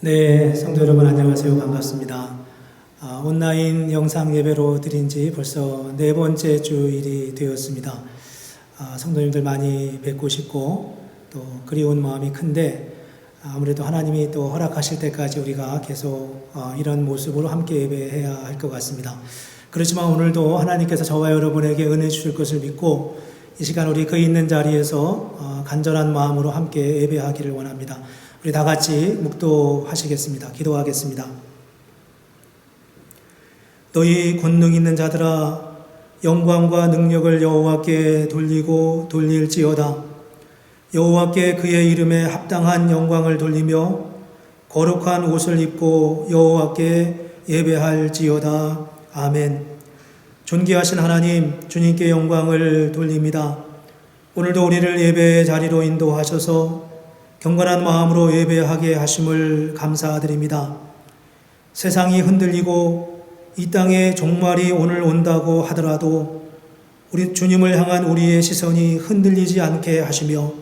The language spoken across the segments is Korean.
네, 성도 여러분 안녕하세요. 반갑습니다. 온라인 영상 예배로 드린 지 벌써 네 번째 주일이 되었습니다. 성도님들 많이 뵙고 싶고 또 그리운 마음이 큰데 아무래도 하나님이 또 허락하실 때까지 우리가 계속 이런 모습으로 함께 예배해야 할 것 같습니다. 그렇지만 오늘도 하나님께서 저와 여러분에게 은혜 주실 것을 믿고 이 시간 우리 그 있는 자리에서 간절한 마음으로 함께 예배하기를 원합니다. 우리 다 같이 묵도하시겠습니다. 기도하겠습니다. 너희 권능 있는 자들아, 영광과 능력을 여호와께 돌리고 돌릴지어다. 여호와께 그의 이름에 합당한 영광을 돌리며 거룩한 옷을 입고 여호와께 예배할지어다. 아멘. 존귀하신 하나님, 주님께 영광을 돌립니다. 오늘도 우리를 예배의 자리로 인도하셔서 경건한 마음으로 예배하게 하심을 감사드립니다. 세상이 흔들리고 이 땅에 종말이 오늘 온다고 하더라도 우리 주님을 향한 우리의 시선이 흔들리지 않게 하시며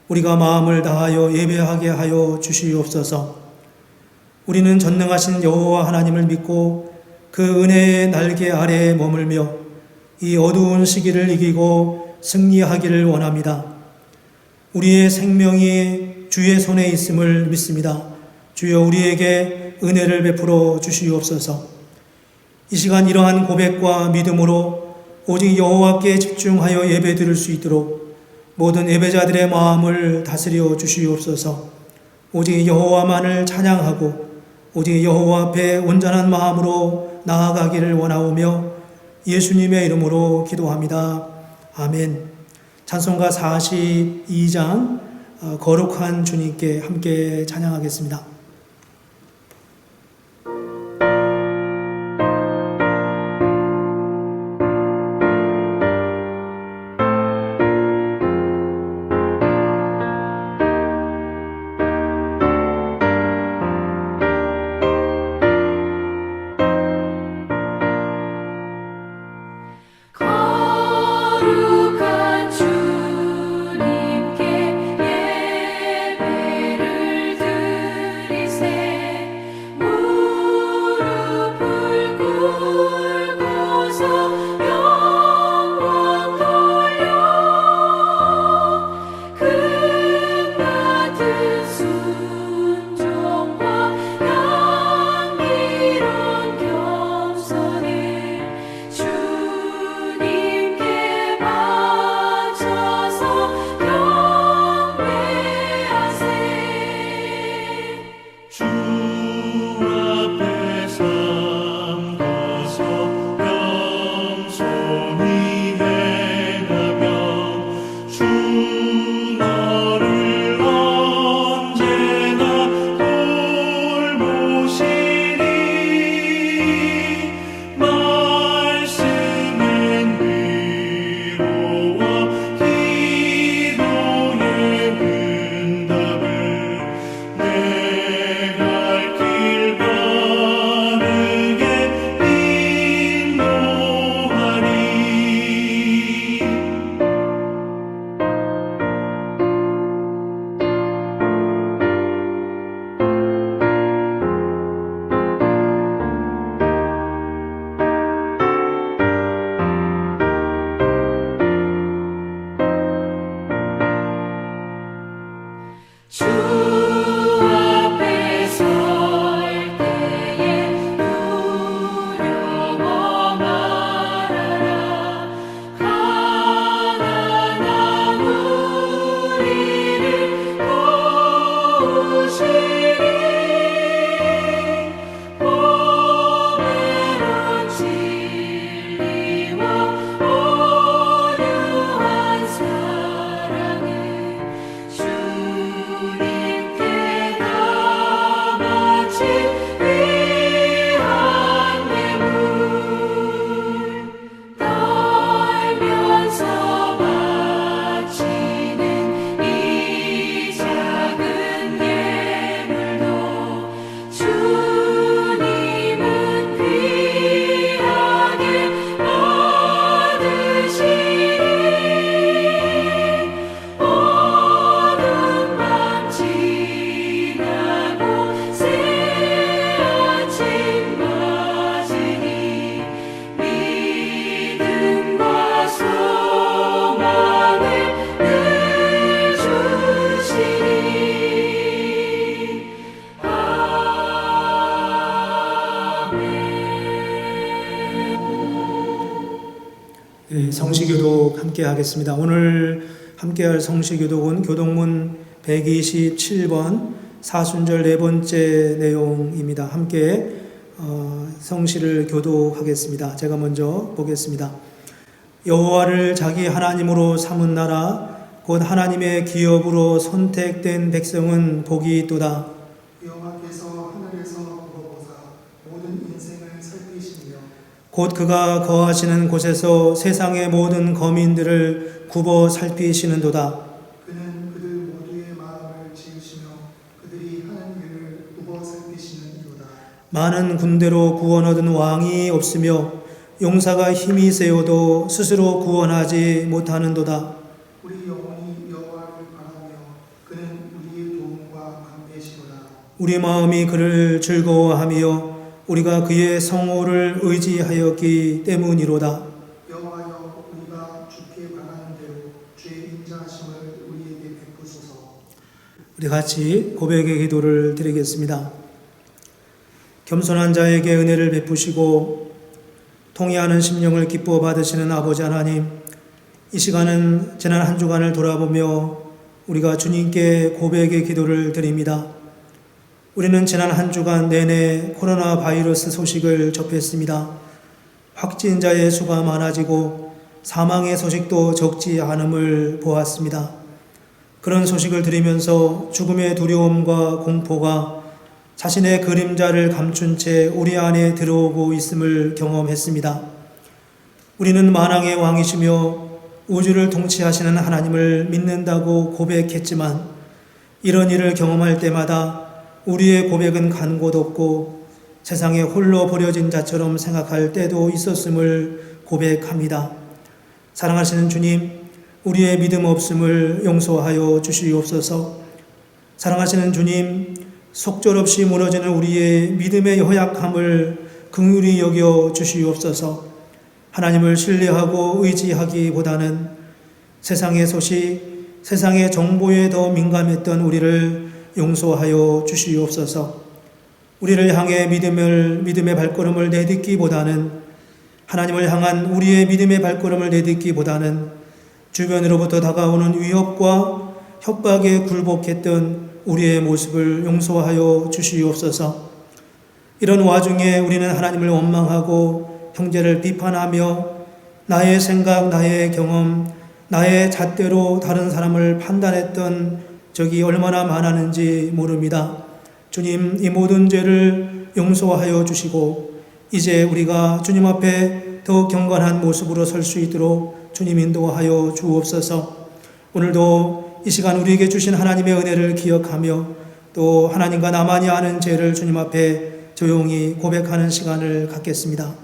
우리가 마음을 다하여 예배하게 하여 주시옵소서. 우리는 전능하신 여호와 하나님을 믿고 그 은혜의 날개 아래에 머물며 이 어두운 시기를 이기고 승리하기를 원합니다. 우리의 생명이 주의 손에 있음을 믿습니다. 주여 우리에게 은혜를 베풀어 주시옵소서. 이 시간 이러한 고백과 믿음으로 오직 여호와께 집중하여 예배 드릴 수 있도록 모든 예배자들의 마음을 다스려 주시옵소서. 오직 여호와만을 찬양하고 오직 여호와 앞에 온전한 마음으로 나아가기를 원하오며 예수님의 이름으로 기도합니다. 아멘. 찬송가 42장 거룩한 주님께 함께 찬양하겠습니다. 예배를 드리 성시교독 함께 하겠습니다. 오늘 함께할 성시교독은 교독문 127번 사순절 네 번째 내용입니다. 함께 성시를 교독하겠습니다. 제가 먼저 보겠습니다. 여호와를 자기 하나님으로 삼은 나라 곧 하나님의 기업으로 선택된 백성은 복이 있도다. 여호와께서 하늘에서 보고보사 모든 인생을 살피시며 곧 그가 거하시는 곳에서 세상의 모든 거민들을 굽어 살피시는도다. 그는 그들 모두의 마음을 지으시며 그들이 하는 일을 굽어 살피시는 이로다. 많은 군대로 구원 얻은 왕이 없으며 용사가 힘이 세어도 스스로 구원하지 못하는도다. 우리 영혼이 여호와를 바라며 그는 우리의 도움과 강대시로다. 우리 마음이 그를 즐거워하며 우리가 그의 성호를 의지하였기 때문이로다. 여호와여 우리가 주께 바라는 대로 주의 인자하심을 우리에게 베푸소서. 우리 같이 고백의 기도를 드리겠습니다. 겸손한 자에게 은혜를 베푸시고 통회하는 심령을 기뻐 받으시는 아버지 하나님, 이 시간은 지난 한 주간을 돌아보며 우리가 주님께 고백의 기도를 드립니다. 우리는 지난 한 주간 내내 코로나 바이러스 소식을 접했습니다. 확진자의 수가 많아지고 사망의 소식도 적지 않음을 보았습니다. 그런 소식을 들으면서 죽음의 두려움과 공포가 자신의 그림자를 감춘 채 우리 안에 들어오고 있음을 경험했습니다. 우리는 만왕의 왕이시며 우주를 통치하시는 하나님을 믿는다고 고백했지만 이런 일을 경험할 때마다 우리의 고백은 간 곳 없고 세상에 홀로 버려진 자처럼 생각할 때도 있었음을 고백합니다. 사랑하시는 주님, 우리의 믿음 없음을 용서하여 주시옵소서. 사랑하시는 주님, 속절없이 무너지는 우리의 믿음의 허약함을 긍휼히 여겨 주시옵소서. 하나님을 신뢰하고 의지하기보다는 세상의 소식, 세상의 정보에 더 민감했던 우리를 용서하여 주시옵소서. 우리를 향해 믿음의 발걸음을 내딛기보다는 하나님을 향한 우리의 믿음의 발걸음을 내딛기보다는 주변으로부터 다가오는 위협과 협박에 굴복했던 우리의 모습을 용서하여 주시옵소서. 이런 와중에 우리는 하나님을 원망하고 형제를 비판하며 나의 생각, 나의 경험, 나의 잣대로 다른 사람을 판단했던 적이 얼마나 많았는지 모릅니다. 주님, 이 모든 죄를 용서하여 주시고 이제 우리가 주님 앞에 더 경건한 모습으로 설 수 있도록 주님 인도하여 주옵소서. 오늘도 이 시간 우리에게 주신 하나님의 은혜를 기억하며 또 하나님과 나만이 아는 죄를 주님 앞에 조용히 고백하는 시간을 갖겠습니다.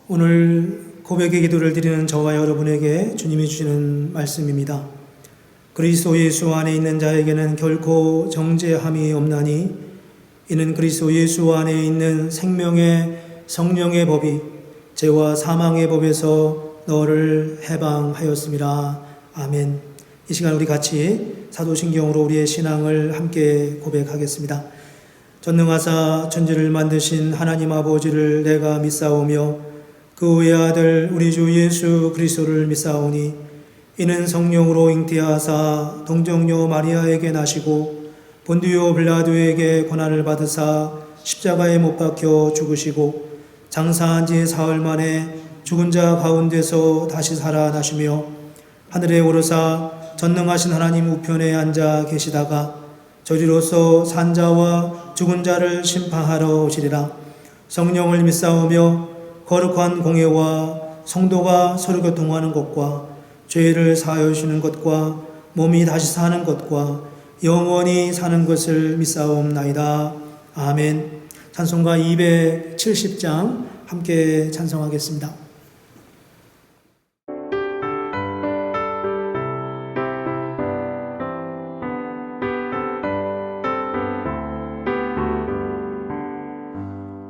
오늘 고백의 기도를 드리는 저와 여러분에게 주님이 주시는 말씀입니다. 그리스도 예수 안에 있는 자에게는 결코 정죄함이 없나니 이는 그리스도 예수 안에 있는 생명의 성령의 법이 죄와 사망의 법에서 너를 해방하였습니다. 아멘. 이 시간 우리 같이 사도신경으로 우리의 신앙을 함께 고백하겠습니다. 전능하사 천지를 만드신 하나님 아버지를 내가 믿사오며 그 외아들 우리 주 예수 그리스도를 믿사오니 이는 성령으로 잉태하사 동정녀 마리아에게 나시고 본디오 빌라도에게 고난을 받으사 십자가에 못 박혀 죽으시고 장사한 지 사흘 만에 죽은 자 가운데서 다시 살아나시며 하늘에 오르사 전능하신 하나님 우편에 앉아 계시다가 저리로서 산자와 죽은 자를 심판하러 오시리라. 성령을 믿사오며 거룩한 공예와 성도가 서로 교통하는 것과 죄를 사하여 주시는 것과 몸이 다시 사는 것과 영원히 사는 것을 믿사옵나이다. 아멘. 찬송가 270장 함께 찬송하겠습니다.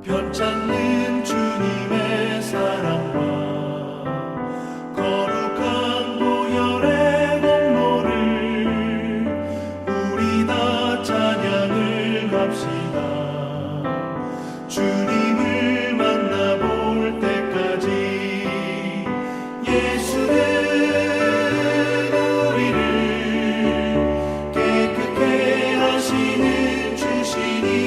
변찮는 주님의 사랑과 거룩한 보혈의 공로를 우리 다 찬양을 합시다. 주님을 만나볼 때까지 예수는 우리를 깨끗게 하시는 주시니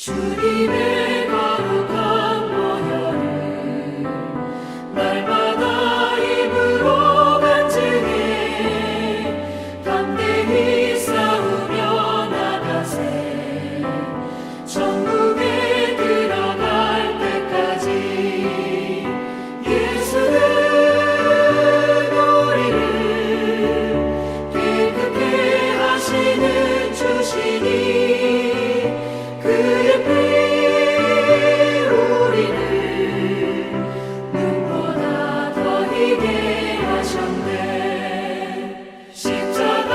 주님의 거룩한 보혈을 날마다 입으로 간증해 담대히 싸우며 나가세. 천국에 들어갈 때까지 예수는 우리를 깨끗게 하시는 주시니 그의 피 우리를 눈보다 더 희게 하셨네. 십자가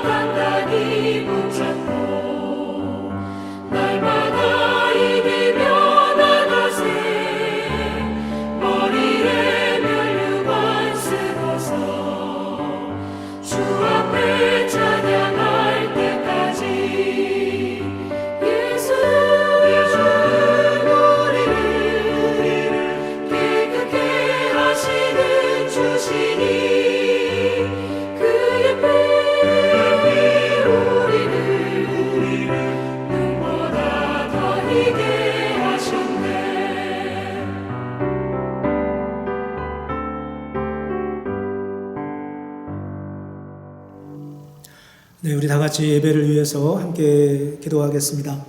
단단히 붙잡고 날마다 이기며 나가세. 머리에 면류관 쓰고서 주 앞에 찬양할 때까지 예수는 우리를 깨끗게 하시는 주시니 그의 피 우리를 눈보다 더 희게 하셨네. 네, 우리 다 같이 예배를 위해서 함께 기도하겠습니다.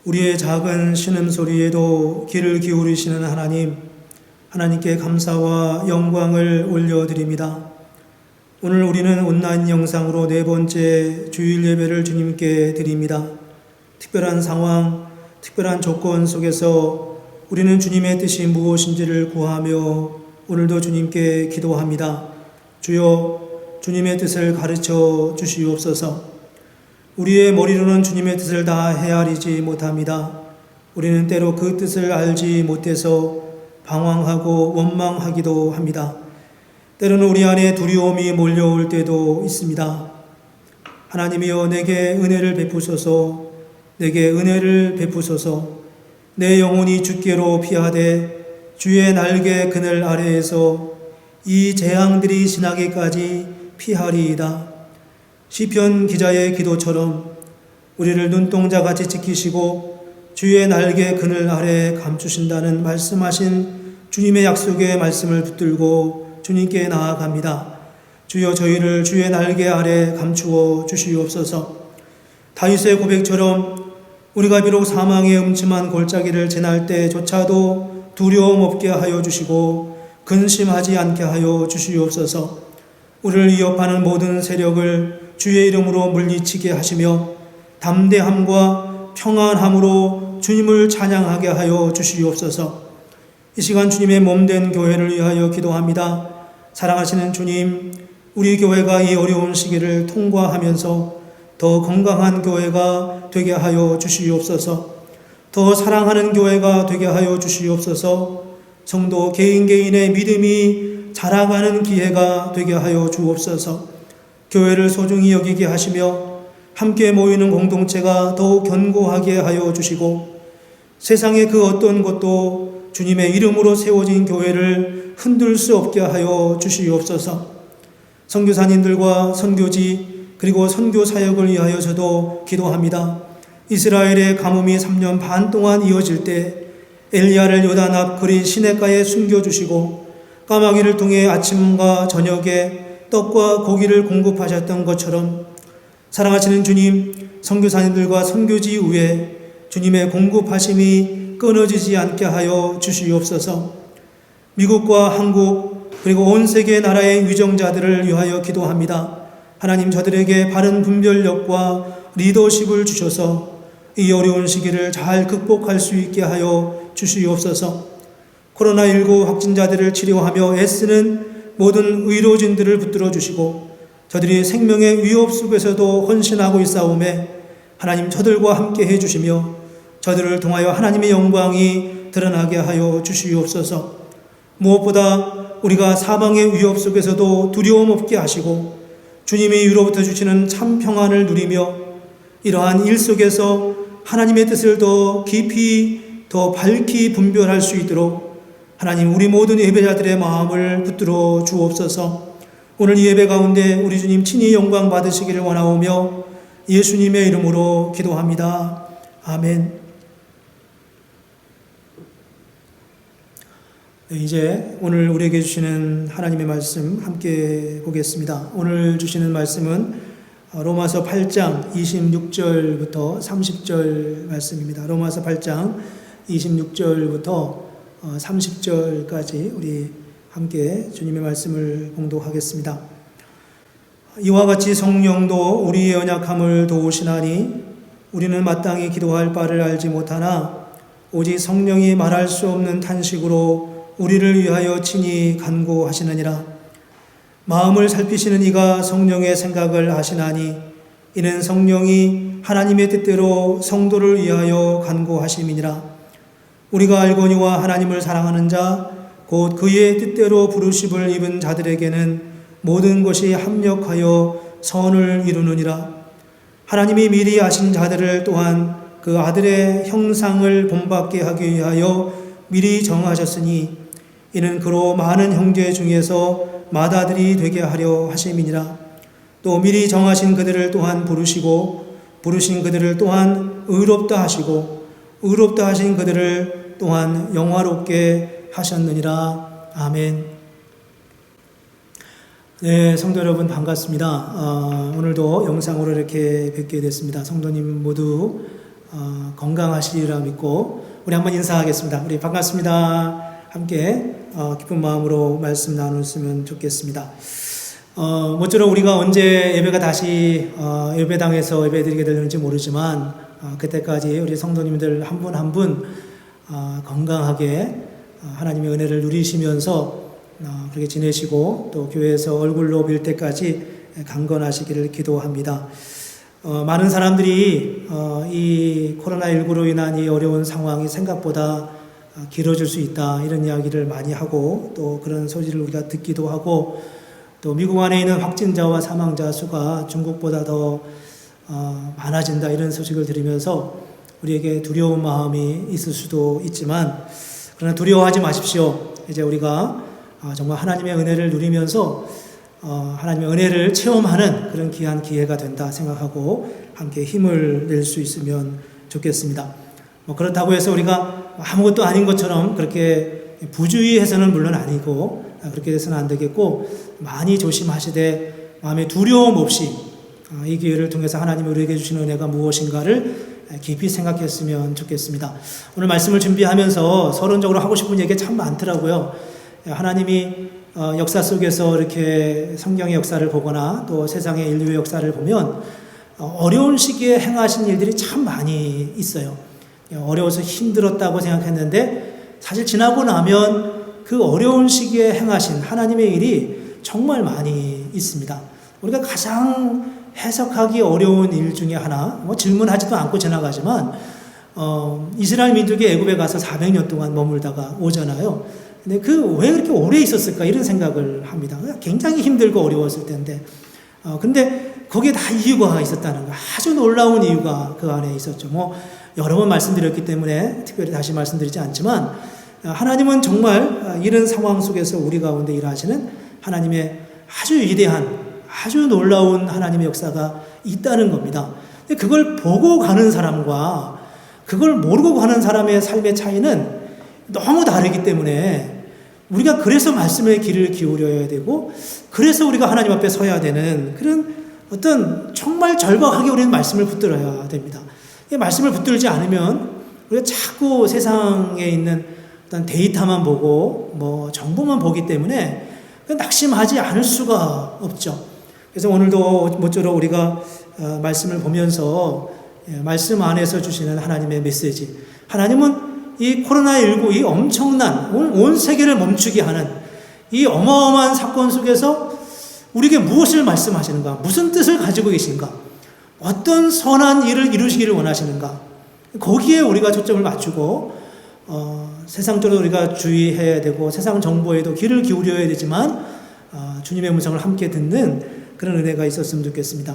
우리의 작은 신음소리에도 귀를 기울이시는 하나님, 하나님께 감사와 영광을 올려드립니다. 오늘 우리는 온라인 영상으로 네 번째 주일 예배를 주님께 드립니다. 특별한 상황, 특별한 조건 속에서 우리는 주님의 뜻이 무엇인지를 구하며 오늘도 주님께 기도합니다. 주여, 주님의 뜻을 가르쳐 주시옵소서. 우리의 머리로는 주님의 뜻을 다 헤아리지 못합니다. 우리는 때로 그 뜻을 알지 못해서 방황하고 원망하기도 합니다. 때로는 우리 안에 두려움이 몰려올 때도 있습니다. 하나님이여, 내게 은혜를 베푸소서. 내게 은혜를 베푸소서. 내 영혼이 주께로 피하되 주의 날개 그늘 아래에서 이 재앙들이 지나기까지 피하리이다. 시편 기자의 기도처럼 우리를 눈동자같이 지키시고 주의 날개 그늘 아래에 감추신다는 말씀하신 주님의 약속의 말씀을 붙들고 주님께 나아갑니다. 주여 저희를 주의 날개 아래 감추어 주시옵소서. 다윗의 고백처럼 우리가 비록 사망의 음침한 골짜기를 지날 때조차도 두려움 없게 하여 주시고 근심하지 않게 하여 주시옵소서. 우리를 위협하는 모든 세력을 주의 이름으로 물리치게 하시며 담대함과 평안함으로 주님을 찬양하게 하여 주시옵소서. 이 시간 주님의 몸된 교회를 위하여 기도합니다. 사랑하시는 주님, 우리 교회가 이 어려운 시기를 통과하면서 더 건강한 교회가 되게 하여 주시옵소서. 더 사랑하는 교회가 되게 하여 주시옵소서. 성도 개인의 믿음이 자라가는 기회가 되게 하여 주옵소서. 교회를 소중히 여기게 하시며 함께 모이는 공동체가 더욱 견고하게 하여 주시고 세상의 그 어떤 것도 주님의 이름으로 세워진 교회를 흔들 수 없게 하여 주시옵소서. 선교사님들과 선교지 그리고 선교 사역을 위하여서도 기도합니다. 이스라엘의 가뭄이 3년 반 동안 이어질 때 엘리야를 요단 앞 그리 시냇가에 숨겨주시고 까마귀를 통해 아침과 저녁에 떡과 고기를 공급하셨던 것처럼 사랑하시는 주님, 선교사님들과 선교지 위에 주님의 공급하심이 끊어지지 않게 하여 주시옵소서. 미국과 한국 그리고 온 세계 나라의 위정자들을 위하여 기도합니다. 하나님 저들에게 바른 분별력과 리더십을 주셔서 이 어려운 시기를 잘 극복할 수 있게 하여 주시옵소서. 코로나19 확진자들을 치료하며 애쓰는 모든 의료진들을 붙들어 주시고 저들이 생명의 위협 속에서도 헌신하고 있사오매 하나님 저들과 함께 해주시며 저들을 통하여 하나님의 영광이 드러나게 하여 주시옵소서. 무엇보다 우리가 사망의 위협 속에서도 두려움 없게 하시고 주님이 위로부터 주시는 참 평안을 누리며 이러한 일 속에서 하나님의 뜻을 더 깊이 더 밝히 분별할 수 있도록 하나님 우리 모든 예배자들의 마음을 붙들어 주옵소서. 오늘 이 예배 가운데 우리 주님 친히 영광 받으시기를 원하오며 예수님의 이름으로 기도합니다. 아멘. 네, 이제 오늘 우리에게 주시는 하나님의 말씀 함께 보겠습니다. 오늘 주시는 말씀은 로마서 8장 26절부터 30절 말씀입니다. 로마서 8장 26절부터 30절까지 우리 함께 주님의 말씀을 봉독하겠습니다. 이와 같이 성령도 우리의 연약함을 도우시나니 우리는 마땅히 기도할 바를 알지 못하나 오직 성령이 말할 수 없는 탄식으로 우리를 위하여 친히 간구하시느니라. 마음을 살피시는 이가 성령의 생각을 아시나니 이는 성령이 하나님의 뜻대로 성도를 위하여 간구하심이니라. 우리가 알거니와 하나님을 사랑하는 자 곧 그의 뜻대로 부르심을 입은 자들에게는 모든 것이 합력하여 선을 이루느니라. 하나님이 미리 아신 자들을 또한 그 아들의 형상을 본받게 하기 위하여 미리 정하셨으니 이는 그로 많은 형제 중에서 맏아들이 되게 하려 하심이니라. 또 미리 정하신 그들을 또한 부르시고 부르신 그들을 또한 의롭다 하시고 의롭다 하신 그들을 또한 영화롭게 하셨느니라. 아멘. 네, 성도 여러분 반갑습니다. 오늘도 영상으로 이렇게 뵙게 됐습니다. 성도님 모두 건강하시리라 믿고 우리 한번 인사하겠습니다. 우리 반갑습니다. 함께 기쁜 마음으로 말씀 나눴으면 좋겠습니다. 모쪼록 우리가 언제 예배가 다시 예배당에서 예배드리게 되는지 모르지만 그때까지 우리 성도님들 한 분 한 분 건강하게 하나님의 은혜를 누리시면서 그렇게 지내시고 또 교회에서 얼굴로 뵐 때까지 강건하시기를 기도합니다. 많은 사람들이 이 코로나19로 인한 이 어려운 상황이 생각보다 길어질 수 있다 이런 이야기를 많이 하고 또 그런 소리를 우리가 듣기도 하고 또 미국 안에 있는 확진자와 사망자 수가 중국보다 더 많아진다 이런 소식을 들으면서 우리에게 두려운 마음이 있을 수도 있지만 그러나 두려워하지 마십시오. 이제 우리가 정말 하나님의 은혜를 누리면서 하나님의 은혜를 체험하는 그런 귀한 기회가 된다 생각하고 함께 힘을 낼 수 있으면 좋겠습니다. 그렇다고 해서 우리가 아무것도 아닌 것처럼 그렇게 부주의해서는 물론 아니고 그렇게 돼서는 안 되겠고 많이 조심하시되 마음에 두려움 없이 이 기회를 통해서 하나님이 우리에게 주시는 은혜가 무엇인가를 깊이 생각했으면 좋겠습니다. 오늘 말씀을 준비하면서 서론적으로 하고 싶은 얘기가 참 많더라고요. 하나님이 역사 속에서 이렇게 성경의 역사를 보거나 또 세상의 인류의 역사를 보면 어려운 시기에 행하신 일들이 참 많이 있어요. 어려워서 힘들었다고 생각했는데 사실 지나고 나면 그 어려운 시기에 행하신 하나님의 일이 정말 많이 있습니다. 우리가 가장 해석하기 어려운 일 중에 하나, 질문하지도 않고 지나가지만 이스라엘 민족이 애굽에 가서 400년 동안 머물다가 오잖아요. 근데 왜 그렇게 오래 있었을까 이런 생각을 합니다. 굉장히 힘들고 어려웠을 텐데 근데 거기에 다 이유가 있었다는 거, 아주 놀라운 이유가 그 안에 있었죠. 여러 번 말씀드렸기 때문에 특별히 다시 말씀드리지 않지만 하나님은 정말 이런 상황 속에서 우리 가운데 일하시는 하나님의 아주 위대한, 아주 놀라운 하나님의 역사가 있다는 겁니다. 근데 그걸 보고 가는 사람과 그걸 모르고 가는 사람의 삶의 차이는 너무 다르기 때문에 우리가 그래서 말씀의 귀를 기울여야 되고 그래서 우리가 하나님 앞에 서야 되는 그런 어떤 정말 절박하게 우리는 말씀을 붙들어야 됩니다. 말씀을 붙들지 않으면 우리가 자꾸 세상에 있는 어떤 데이터만 보고 정보만 보기 때문에 낙심하지 않을 수가 없죠. 그래서 오늘도 모쪼록 우리가 말씀을 보면서 말씀 안에서 주시는 하나님의 메시지, 하나님은 이 코로나19 이 엄청난 온 세계를 멈추게 하는 이 어마어마한 사건 속에서 우리에게 무엇을 말씀하시는가, 무슨 뜻을 가지고 계신가, 어떤 선한 일을 이루시기를 원하시는가, 거기에 우리가 초점을 맞추고 세상적으로 우리가 주의해야 되고 세상 정보에도 귀를 기울여야 되지만 주님의 음성을 함께 듣는 그런 은혜가 있었으면 좋겠습니다.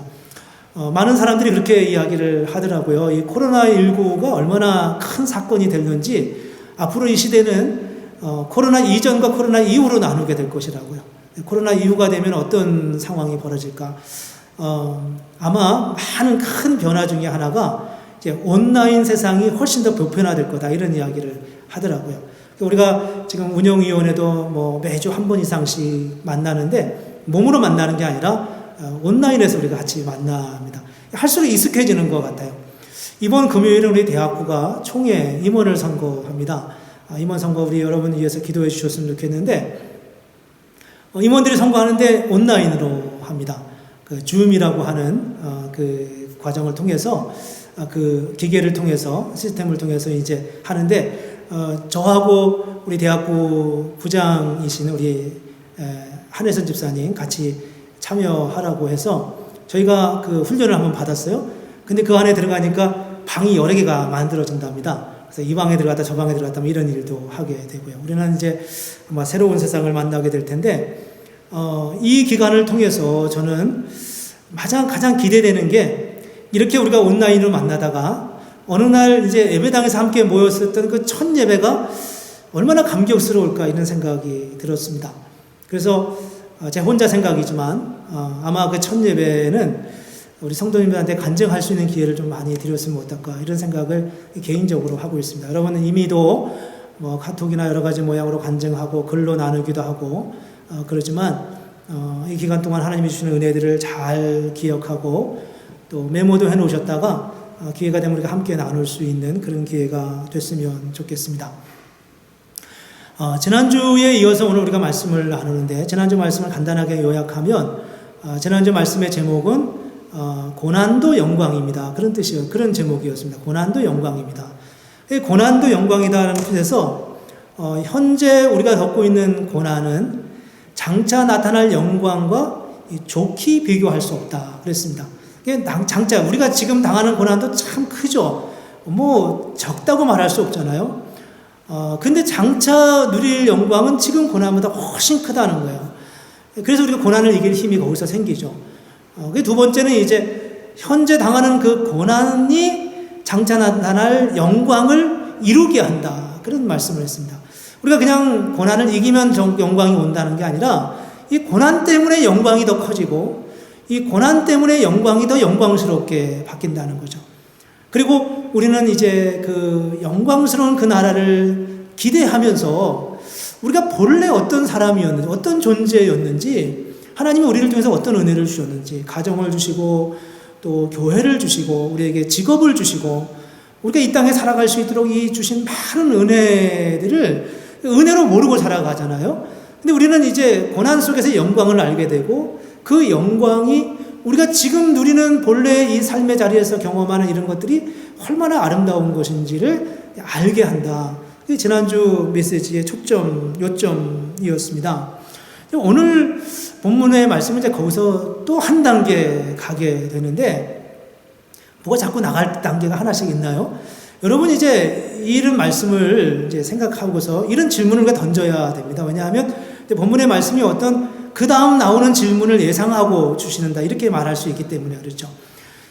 많은 사람들이 그렇게 이야기를 하더라고요. 이 코로나19가 얼마나 큰 사건이 됐는지 앞으로 이 시대는 코로나 이전과 코로나 이후로 나누게 될 것이라고요. 코로나 이후가 되면 어떤 상황이 벌어질까? 아마 많은 큰 변화 중에 하나가 이제 온라인 세상이 훨씬 더 보편화될 거다 이런 이야기를 하더라고요. 우리가 지금 운영위원회도 매주 한 번 이상씩 만나는데 몸으로 만나는 게 아니라 온라인에서 우리가 같이 만납니다. 할수록 익숙해지는 것 같아요. 이번 금요일은 우리 대학부가 총회 임원을 선거합니다. 임원 선거 우리 여러분 위해서 기도해 주셨으면 좋겠는데 임원들이 선거하는데 온라인으로 합니다. 그 줌이라고 하는 그 과정을 통해서 그 기계를 통해서 시스템을 통해서 이제 하는데 저하고 우리 대학부 부장이신 우리 한혜선 집사님 같이 참여하라고 해서 저희가 그 훈련을 한번 받았어요. 근데 그 안에 들어가니까 방이 여러 개가 만들어진답니다. 그래서 이 방에 들어갔다 저 방에 들어갔다 이런 일도 하게 되고요. 우리는 이제 아마 새로운 세상을 만나게 될 텐데 이 기간을 통해서 저는 가장 기대되는 게 이렇게 우리가 온라인으로 만나다가 어느 날 이제 예배당에서 함께 모였었던 그 첫 예배가 얼마나 감격스러울까 이런 생각이 들었습니다. 그래서 제 혼자 생각이지만 아마 그 첫 예배는 우리 성도님들한테 간증할 수 있는 기회를 좀 많이 드렸으면 어떨까 이런 생각을 개인적으로 하고 있습니다. 여러분은 이미도 카톡이나 여러 가지 모양으로 간증하고 글로 나누기도 하고 그러지만 이 기간 동안 하나님이 주시는 은혜들을 잘 기억하고 또 메모도 해놓으셨다가 기회가 되면 우리가 함께 나눌 수 있는 그런 기회가 됐으면 좋겠습니다. 지난주에 이어서 오늘 우리가 말씀을 나누는데 지난주 말씀을 간단하게 요약하면 지난주 말씀의 제목은 고난도 영광입니다. 그런 제목이었습니다. 고난도 영광입니다. 고난도 영광이다라는 뜻에서 현재 우리가 겪고 있는 고난은 장차 나타날 영광과 좋게 비교할 수 없다 그랬습니다. 장차 우리가 지금 당하는 고난도 참 크죠. 적다고 말할 수 없잖아요. 근데 장차 누릴 영광은 지금 고난보다 훨씬 크다는 거예요. 그래서 우리가 고난을 이길 힘이 거기서 생기죠. 두 번째는 이제 현재 당하는 그 고난이 장차 나타날 영광을 이루게 한다. 그런 말씀을 했습니다. 우리가 그냥 고난을 이기면 영광이 온다는 게 아니라 이 고난 때문에 영광이 더 커지고 이 고난 때문에 영광이 더 영광스럽게 바뀐다는 거죠. 그리고 우리는 이제 그 영광스러운 그 나라를 기대하면서 우리가 본래 어떤 사람이었는지, 어떤 존재였는지, 하나님이 우리를 통해서 어떤 은혜를 주셨는지, 가정을 주시고 또 교회를 주시고 우리에게 직업을 주시고 우리가 이 땅에 살아갈 수 있도록 이 주신 많은 은혜들을 은혜로 모르고 살아가잖아요. 근데 우리는 이제 고난 속에서 영광을 알게 되고 그 영광이 우리가 지금 누리는 본래 이 삶의 자리에서 경험하는 이런 것들이 얼마나 아름다운 것인지를 알게 한다. 그게 지난주 메시지의 요점이었습니다. 오늘 본문의 말씀은 이제 거기서 또 한 단계 가게 되는데, 뭐가 자꾸 나갈 단계가 하나씩 있나요? 여러분 이제 이런 말씀을 이제 생각하고서 이런 질문을 우리가 던져야 됩니다. 왜냐하면 본문의 말씀이 어떤 그 다음 나오는 질문을 예상하고 주시는다 이렇게 말할 수 있기 때문에 그렇죠.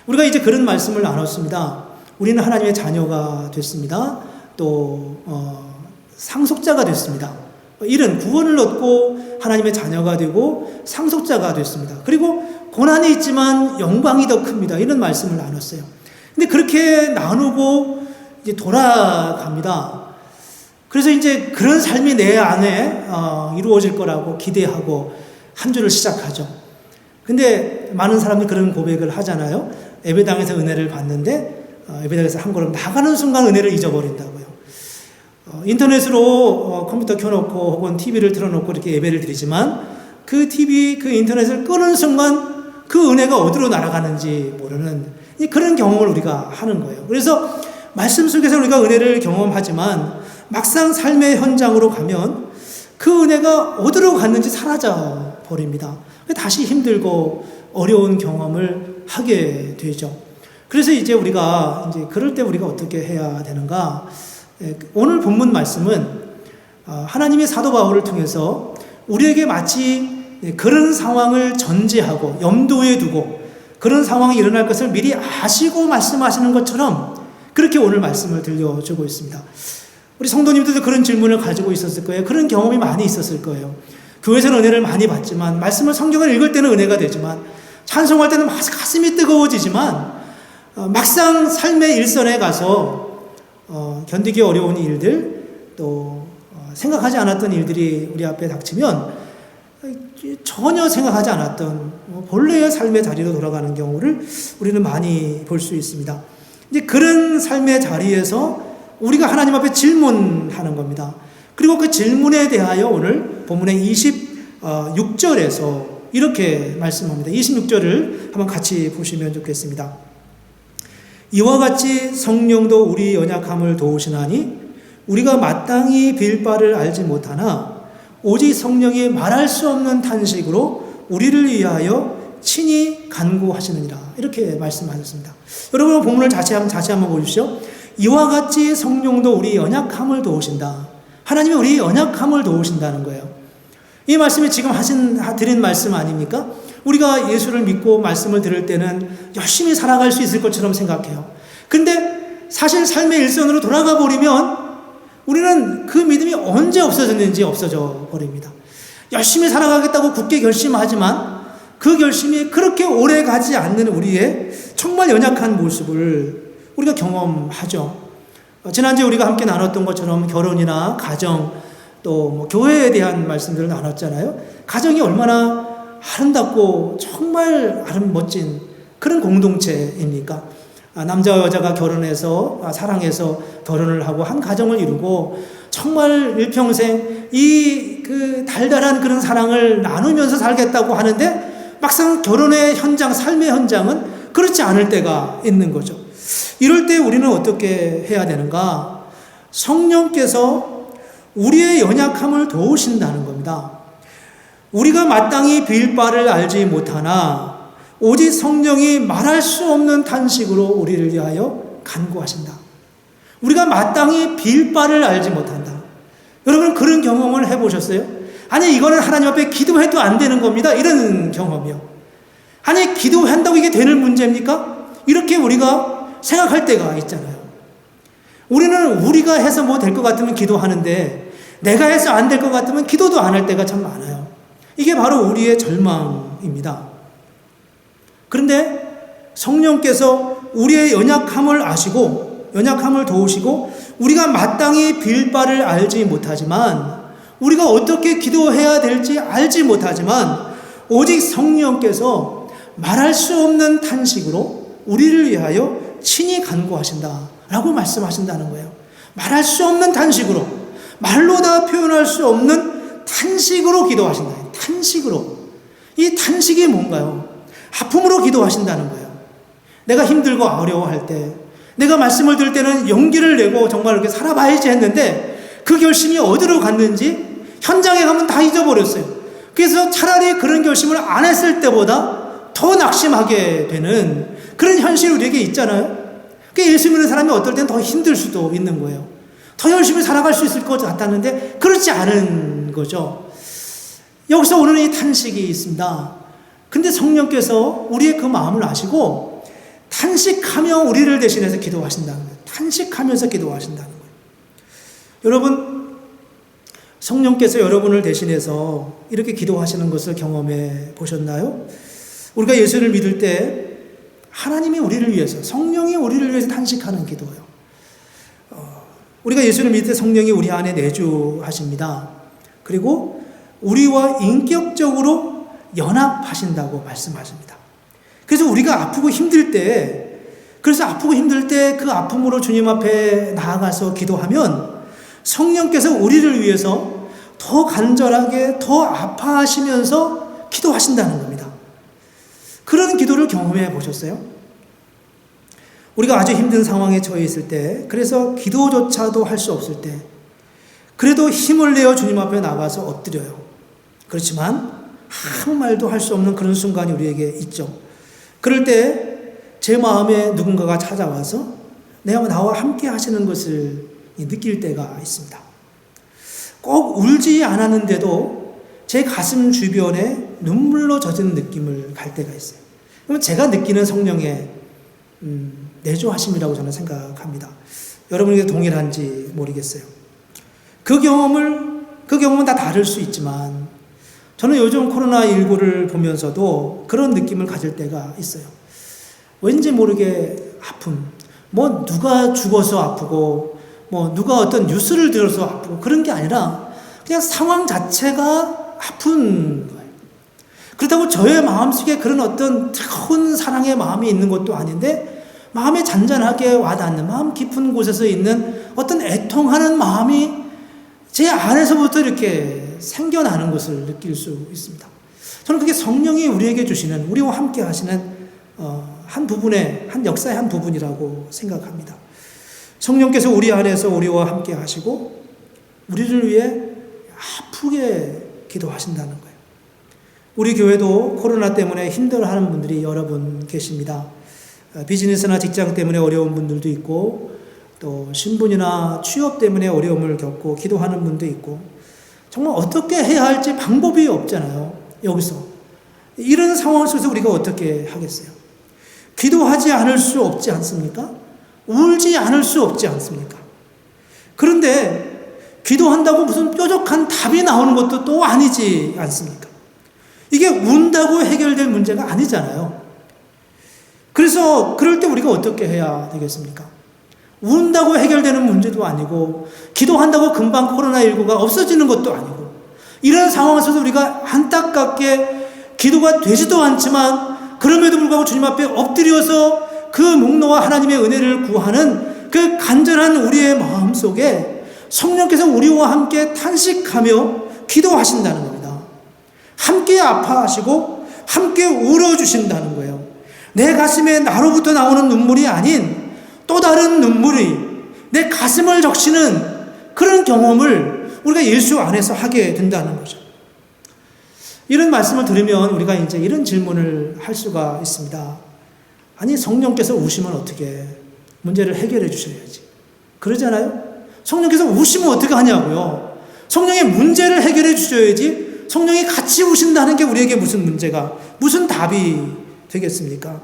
우리가 이제 그런 말씀을 나눴습니다. 우리는 하나님의 자녀가 됐습니다. 또 상속자가 됐습니다. 이런 구원을 얻고 하나님의 자녀가 되고 상속자가 됐습니다. 그리고 고난이 있지만 영광이 더 큽니다. 이런 말씀을 나눴어요. 근데 그렇게 나누고 이제 돌아갑니다. 그래서 이제 그런 삶이 내 안에 이루어질 거라고 기대하고 한 주를 시작하죠. 근데 많은 사람들이 그런 고백을 하잖아요. 예배당에서 은혜를 받는데 예배당에서 한 걸음 나가는 순간 은혜를 잊어버린다고요. 인터넷으로 컴퓨터 켜놓고 혹은 TV를 틀어놓고 이렇게 예배를 드리지만 그 TV, 그 인터넷을 끄는 순간 그 은혜가 어디로 날아가는지 모르는 그런 경험을 우리가 하는 거예요. 그래서 말씀 속에서 우리가 은혜를 경험하지만 막상 삶의 현장으로 가면 그 은혜가 어디로 갔는지 사라져 버립니다. 다시 힘들고 어려운 경험을 하게 되죠. 그래서 이제 우리가 그럴 때 우리가 어떻게 해야 되는가? 오늘 본문 말씀은 하나님의 사도 바울을 통해서 우리에게 마치 그런 상황을 전제하고 염두에 두고 그런 상황이 일어날 것을 미리 아시고 말씀하시는 것처럼 그렇게 오늘 말씀을 들려주고 있습니다. 우리 성도님들도 그런 질문을 가지고 있었을 거예요. 그런 경험이 많이 있었을 거예요. 교회에서는 은혜를 많이 받지만 말씀을 성경을 읽을 때는 은혜가 되지만 찬송할 때는 가슴이 뜨거워지지만 막상 삶의 일선에 가서 견디기 어려운 일들 또 생각하지 않았던 일들이 우리 앞에 닥치면 전혀 생각하지 않았던 본래의 삶의 자리로 돌아가는 경우를 우리는 많이 볼 수 있습니다. 이제 그런 삶의 자리에서 우리가 하나님 앞에 질문하는 겁니다. 그리고 그 질문에 대하여 오늘 본문의 26절에서 이렇게 말씀합니다. 26절을 한번 같이 보시면 좋겠습니다. 이와 같이 성령도 우리 연약함을 도우시나니 우리가 마땅히 빌 바를 알지 못하나 오직 성령이 말할 수 없는 탄식으로 우리를 위하여 친히 간구하시느니라. 이렇게 말씀하셨습니다. 여러분 본문을 다시 한번 보십시오. 이와 같이 성령도 우리 연약함을 도우신다. 하나님이 우리 연약함을 도우신다는 거예요. 이 말씀이 지금 드린 말씀 아닙니까? 우리가 예수를 믿고 말씀을 들을 때는 열심히 살아갈 수 있을 것처럼 생각해요. 근데 사실 삶의 일선으로 돌아가 버리면 우리는 그 믿음이 언제 없어졌는지 없어져 버립니다. 열심히 살아가겠다고 굳게 결심하지만 그 결심이 그렇게 오래 가지 않는 우리의 정말 연약한 모습을 우리가 경험하죠. 지난주에 우리가 함께 나눴던 것처럼 결혼이나 가정 또 교회에 대한 말씀들을 나눴잖아요. 가정이 얼마나 아름답고 정말 멋진 그런 공동체입니까? 남자와 여자가 결혼해서 사랑해서 결혼을 하고 한 가정을 이루고 정말 일평생 그 달달한 그런 사랑을 나누면서 살겠다고 하는데 막상 결혼의 현장, 삶의 현장은 그렇지 않을 때가 있는 거죠. 이럴 때 우리는 어떻게 해야 되는가? 성령께서 우리의 연약함을 도우신다는 겁니다. 우리가 마땅히 빌 바를 알지 못하나 오직 성령이 말할 수 없는 탄식으로 우리를 위하여 간구하신다. 우리가 마땅히 빌 바를 알지 못한다. 여러분 그런 경험을 해보셨어요? 아니 이거는 하나님 앞에 기도해도 안 되는 겁니다. 이런 경험이요. 아니 기도한다고 이게 되는 문제입니까? 이렇게 우리가 생각할 때가 있잖아요. 우리는 우리가 해서 뭐 될 것 같으면 기도하는데 내가 해서 안 될 것 같으면 기도도 안 할 때가 참 많아요. 이게 바로 우리의 절망입니다. 그런데 성령께서 우리의 연약함을 아시고 연약함을 도우시고 우리가 마땅히 빌 바를 알지 못하지만 우리가 어떻게 기도해야 될지 알지 못하지만 오직 성령께서 말할 수 없는 탄식으로 우리를 위하여 친히 간구하신다라고 말씀하신다는 거예요. 말할 수 없는 탄식으로, 말로 다 표현할 수 없는 탄식으로 기도하신다. 탄식으로. 이 탄식이 뭔가요? 아픔으로 기도하신다는 거예요. 내가 힘들고 어려워할 때, 내가 말씀을 들을 때는 용기를 내고 정말 이렇게 살아봐야지 했는데 그 결심이 어디로 갔는지 현장에 가면 다 잊어버렸어요. 그래서 차라리 그런 결심을 안 했을 때보다 더 낙심하게 되는 그런 현실이 우리에게 있잖아요. 그러니까 예수 믿는 사람이 어떨 땐 더 힘들 수도 있는 거예요. 더 열심히 살아갈 수 있을 것 같았는데 그렇지 않은 거죠. 여기서 오는 이 탄식이 있습니다. 근데 성령께서 우리의 그 마음을 아시고 탄식하며 우리를 대신해서 기도하신다는 거예요. 탄식하면서 기도하신다는 거예요. 여러분, 성령께서 여러분을 대신해서 이렇게 기도하시는 것을 경험해 보셨나요? 우리가 예수를 믿을 때 하나님이 우리를 위해서, 성령이 우리를 위해서 탄식하는 기도예요. 우리가 예수를 믿을 때 성령이 우리 안에 내주하십니다. 그리고 우리와 인격적으로 연합하신다고 말씀하십니다. 그래서 우리가 아프고 힘들 때, 그 아픔으로 주님 앞에 나아가서 기도하면 성령께서 우리를 위해서 더 간절하게, 더 아파하시면서 기도하신다는 겁니다. 그런 기도를 경험해 보셨어요? 우리가 아주 힘든 상황에 처해 있을 때, 그래서 기도조차도 할 수 없을 때, 그래도 힘을 내어 주님 앞에 나가서 엎드려요. 그렇지만 아무 말도 할 수 없는 그런 순간이 우리에게 있죠. 그럴 때 제 마음에 누군가가 찾아와서 나와 함께 하시는 것을 느낄 때가 있습니다. 꼭 울지 않았는데도 제 가슴 주변에 눈물로 젖은 느낌을 갈 때가 있어요. 그러면 제가 느끼는 성령의 내조하심이라고 저는 생각합니다. 여러분에게 동일한지 모르겠어요. 그 경험은 다 다를 수 있지만 저는 요즘 코로나19를 보면서도 그런 느낌을 가질 때가 있어요. 왠지 모르게 아픔, 누가 죽어서 아프고 누가 어떤 뉴스를 들어서 아프고 그런 게 아니라 그냥 상황 자체가 아픈 거예요. 그렇다고 저의 마음속에 그런 어떤 뜨거운 사랑의 마음이 있는 것도 아닌데 마음에 잔잔하게 와닿는, 마음 깊은 곳에서 있는 어떤 애통하는 마음이 제 안에서부터 이렇게 생겨나는 것을 느낄 수 있습니다. 저는 그게 성령이 우리에게 주시는, 우리와 함께 하시는 한 역사의 한 부분이라고 생각합니다. 성령께서 우리 안에서 우리와 함께 하시고 우리를 위해 아프게 기도하신다는 거예요. 우리 교회도 코로나 때문에 힘들어하는 분들이 여러 분 계십니다. 비즈니스나 직장 때문에 어려운 분들도 있고 또 신분이나 취업 때문에 어려움을 겪고 기도하는 분도 있고 정말 어떻게 해야 할지 방법이 없잖아요. 여기서 이런 상황 속에서 우리가 어떻게 하겠어요? 기도하지 않을 수 없지 않습니까? 울지 않을 수 없지 않습니까? 그런데 기도한다고 무슨 뾰족한 답이 나오는 것도 또 아니지 않습니까? 이게 운다고 해결될 문제가 아니잖아요. 그래서 그럴 때 우리가 어떻게 해야 되겠습니까? 운다고 해결되는 문제도 아니고 기도한다고 금방 코로나19가 없어지는 것도 아니고 이런 상황에서도 우리가 안타깝게 기도가 되지도 않지만 그럼에도 불구하고 주님 앞에 엎드려서 그 목놓아 하나님의 은혜를 구하는 그 간절한 우리의 마음 속에 성령께서 우리와 함께 탄식하며 기도하신다는 겁니다. 함께 아파하시고 함께 울어주신다는 거예요. 내 가슴에 나로부터 나오는 눈물이 아닌 또 다른 눈물이 내 가슴을 적시는 그런 경험을 우리가 예수 안에서 하게 된다는 거죠. 이런 말씀을 들으면 우리가 이제 이런 질문을 할 수가 있습니다. 아니, 성령께서 우시면 어떻게 문제를 해결해 주셔야지. 그러잖아요? 성령께서 우시면 어떻게 하냐고요. 성령의 문제를 해결해 주셔야지 성령이 같이 우신다는 게 우리에게 무슨 답이 되겠습니까?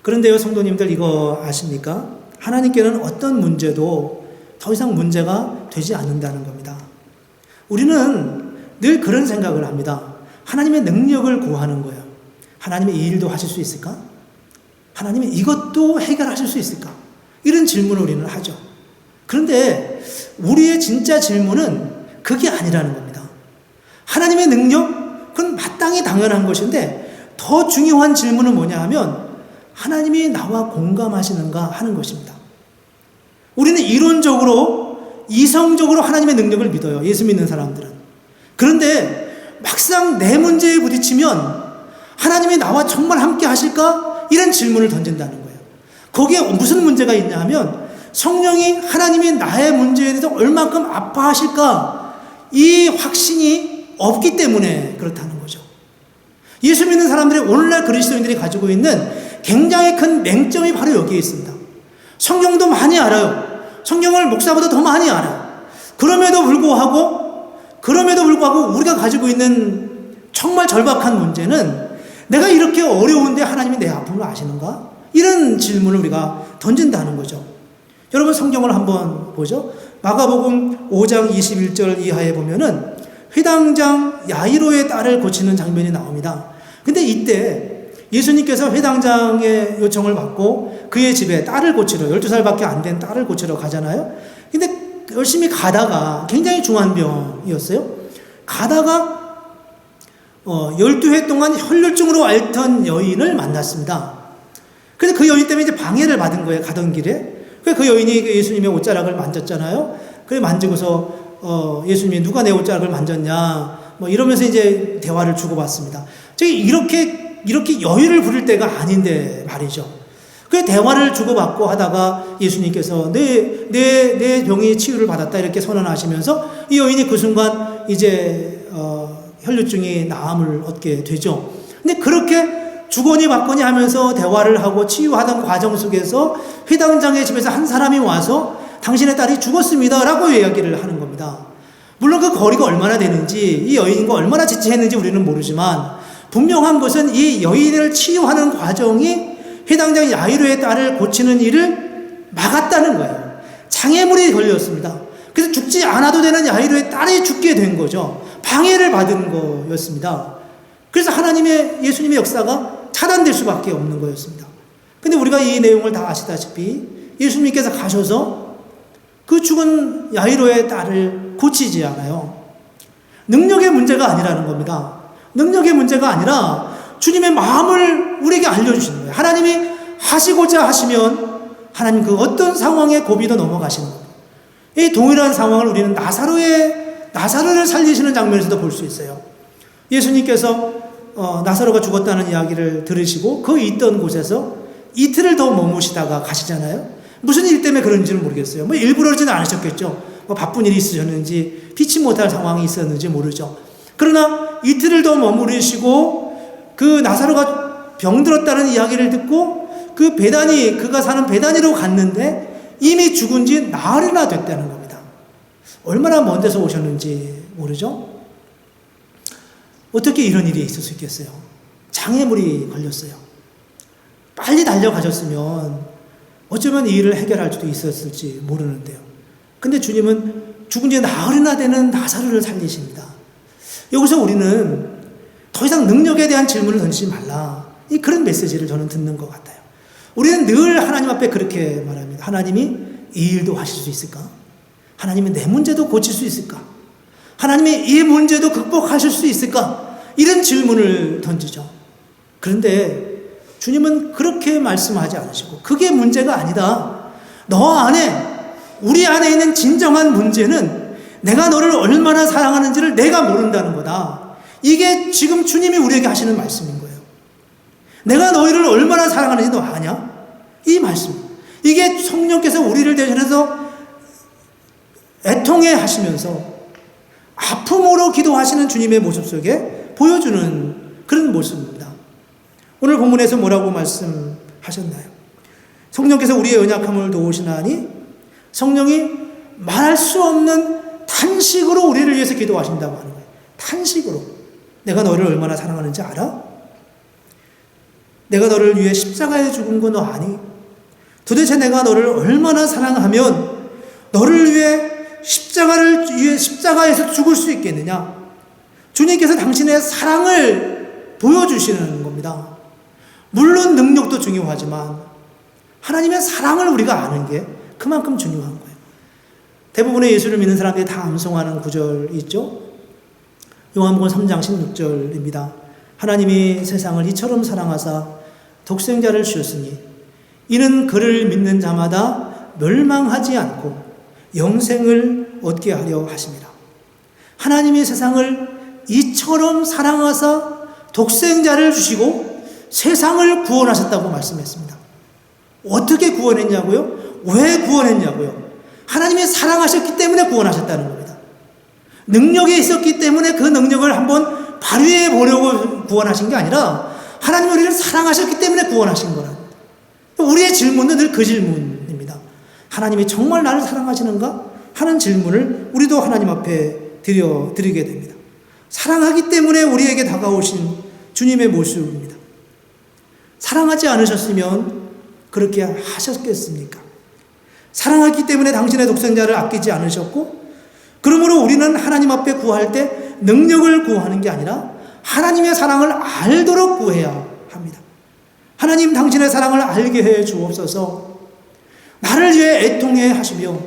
그런데요, 성도님들 이거 아십니까? 하나님께는 어떤 문제도 더 이상 문제가 되지 않는다는 겁니다. 우리는 늘 그런 생각을 합니다. 하나님의 능력을 구하는 거예요. 하나님이 이 일도 하실 수 있을까? 하나님이 이것도 해결하실 수 있을까? 이런 질문을 우리는 하죠. 그런데 우리의 진짜 질문은 그게 아니라는 겁니다. 하나님의 능력, 그건 마땅히 당연한 것인데 더 중요한 질문은 뭐냐 하면 하나님이 나와 공감하시는가 하는 것입니다. 우리는 이론적으로 이성적으로 하나님의 능력을 믿어요. 예수 믿는 사람들은. 그런데 막상 내 문제에 부딪히면 하나님이 나와 정말 함께 하실까? 이런 질문을 던진다는 거예요. 거기에 무슨 문제가 있냐 하면 성령이 하나님이 나의 문제에 대해서 얼만큼 아파하실까? 이 확신이 없기 때문에 그렇다는 거죠. 예수 믿는 사람들이 오늘날 그리스도인들이 가지고 있는 굉장히 큰 맹점이 바로 여기에 있습니다. 성경도 많이 알아요. 성경을 목사보다 더 많이 알아요. 그럼에도 불구하고 우리가 가지고 있는 정말 절박한 문제는 내가 이렇게 어려운데 하나님이 내 아픔을 아시는가? 이런 질문을 우리가 던진다는 거죠. 여러분 성경을 한번 보죠. 마가복음 5장 21절 이하에 보면은 회당장 야이로의 딸을 고치는 장면이 나옵니다. 근데 이때 예수님께서 회당장의 요청을 받고 그의 집에 딸을 고치러 12살밖에 안 된 딸을 고치러 가잖아요. 근데 열심히 가다가 굉장히 중한 병이었어요. 가다가 12해 동안 혈류증으로 앓던 여인을 만났습니다. 그래서 그 여인 때문에 이제 방해를 받은 거예요. 가던 길에. 그 여인이 예수님의 옷자락을 만졌잖아요. 그래 만지고서 예수님이 누가 내 옷자락을 만졌냐 뭐 이러면서 이제 대화를 주고받습니다. 저기 이렇게 여유를 부릴 때가 아닌데 말이죠. 그 대화를 주고받고 하다가 예수님께서 내 병이 치유를 받았다 이렇게 선언하시면서 이 여인이 그 순간 이제 혈류증이 나음을 얻게 되죠. 근데 그렇게 주거니 받거니 하면서 대화를 하고 치유하던 과정 속에서 회당장의 집에서 한 사람이 와서 당신의 딸이 죽었습니다 라고 이야기를 하는 겁니다. 물론 그 거리가 얼마나 되는지 이 여인과 얼마나 지체했는지 우리는 모르지만 분명한 것은 이 여인을 치유하는 과정이 회당장 야이로의 딸을 고치는 일을 막았다는 거예요. 장애물이 걸렸습니다. 그래서 죽지 않아도 되는 야이로의 딸이 죽게 된 거죠. 방해를 받은 거였습니다. 그래서 예수님의 역사가 차단될 수밖에 없는 거였습니다. 근데 우리가 이 내용을 다 아시다시피 예수님께서 가셔서 그 죽은 야이로의 딸을 고치지 않아요. 능력의 문제가 아니라는 겁니다. 능력의 문제가 아니라 주님의 마음을 우리에게 알려주시는 거예요. 하나님이 하시고자 하시면 하나님 그 어떤 상황의 고비도 넘어가시는 겁니다. 이 동일한 상황을 우리는 나사로를 살리시는 장면에서도 볼 수 있어요. 예수님께서 나사로가 죽었다는 이야기를 들으시고 그 있던 곳에서 이틀을 더 머무시다가 가시잖아요. 무슨 일 때문에 그런지는 모르겠어요. 뭐 일부러 그러지는 않으셨겠죠. 뭐 바쁜 일이 있으셨는지 피치 못할 상황이 있었는지 모르죠. 그러나 이틀을 더 머무르시고 그 나사로가 병들었다는 이야기를 듣고 그가 사는 베다니로 갔는데 이미 죽은 지 나흘이나 됐다는 겁니다. 얼마나 먼 데서 오셨는지 모르죠. 어떻게 이런 일이 있을 수 있겠어요? 장애물이 걸렸어요. 빨리 달려가셨으면 어쩌면 이 일을 해결할 수도 있었을지 모르는데요. 근데 주님은 죽은 지 나흘이나 되는 나사로를 살리십니다. 여기서 우리는 더 이상 능력에 대한 질문을 던지지 말라. 그런 메시지를 저는 듣는 것 같아요. 우리는 늘 하나님 앞에 그렇게 말합니다. 하나님이 이 일도 하실 수 있을까? 하나님이 내 문제도 고칠 수 있을까? 하나님이 이 문제도 극복하실 수 있을까? 이런 질문을 던지죠. 그런데 주님은 그렇게 말씀하지 않으시고 그게 문제가 아니다. 우리 안에 있는 진정한 문제는 내가 너를 얼마나 사랑하는지를 내가 모른다는 거다. 이게 지금 주님이 우리에게 하시는 말씀인 거예요. 내가 너희를 얼마나 사랑하는지 너 아냐? 이 말씀. 이게 성령께서 우리를 대신해서 애통해 하시면서 아픔으로 기도하시는 주님의 모습 속에 보여주는 그런 모습입니다. 오늘 본문에서 뭐라고 말씀하셨나요? 성령께서 우리의 연약함을 도우시나니 성령이 말할 수 없는 탄식으로 우리를 위해서 기도하신다고 하는 거예요. 탄식으로. 내가 너를 얼마나 사랑하는지 알아? 내가 너를 위해 십자가에 죽은 거 너 아니? 도대체 내가 너를 얼마나 사랑하면 너를 위해 십자가에서 죽을 수 있겠느냐? 주님께서 당신의 사랑을 보여주시는 겁니다. 물론 능력도 중요하지만 하나님의 사랑을 우리가 아는 게 그만큼 중요한 거예요. 대부분의 예수를 믿는 사람들이 다 암송하는 구절이 있죠. 요한복음 3장 16절입니다. 하나님이 세상을 이처럼 사랑하사 독생자를 주셨으니 이는 그를 믿는 자마다 멸망하지 않고 영생을 얻게 하려 하심이라. 하나님이 세상을 이처럼 사랑하사 독생자를 주시고 세상을 구원하셨다고 말씀했습니다. 어떻게 구원했냐고요? 왜 구원했냐고요? 하나님이 사랑하셨기 때문에 구원하셨다는 겁니다. 능력이 있었기 때문에 그 능력을 한번 발휘해 보려고 구원하신 게 아니라 하나님이 우리를 사랑하셨기 때문에 구원하신 거라. 우리의 질문은 늘 그 질문입니다. 하나님이 정말 나를 사랑하시는가? 하는 질문을 우리도 하나님 앞에 드리게 됩니다. 사랑하기 때문에 우리에게 다가오신 주님의 모습입니다. 사랑하지 않으셨으면 그렇게 하셨겠습니까? 사랑하기 때문에 당신의 독생자를 아끼지 않으셨고, 그러므로 우리는 하나님 앞에 구할 때 능력을 구하는 게 아니라 하나님의 사랑을 알도록 구해야 합니다. 하나님 당신의 사랑을 알게 해 주옵소서. 나를 위해 애통해 하시며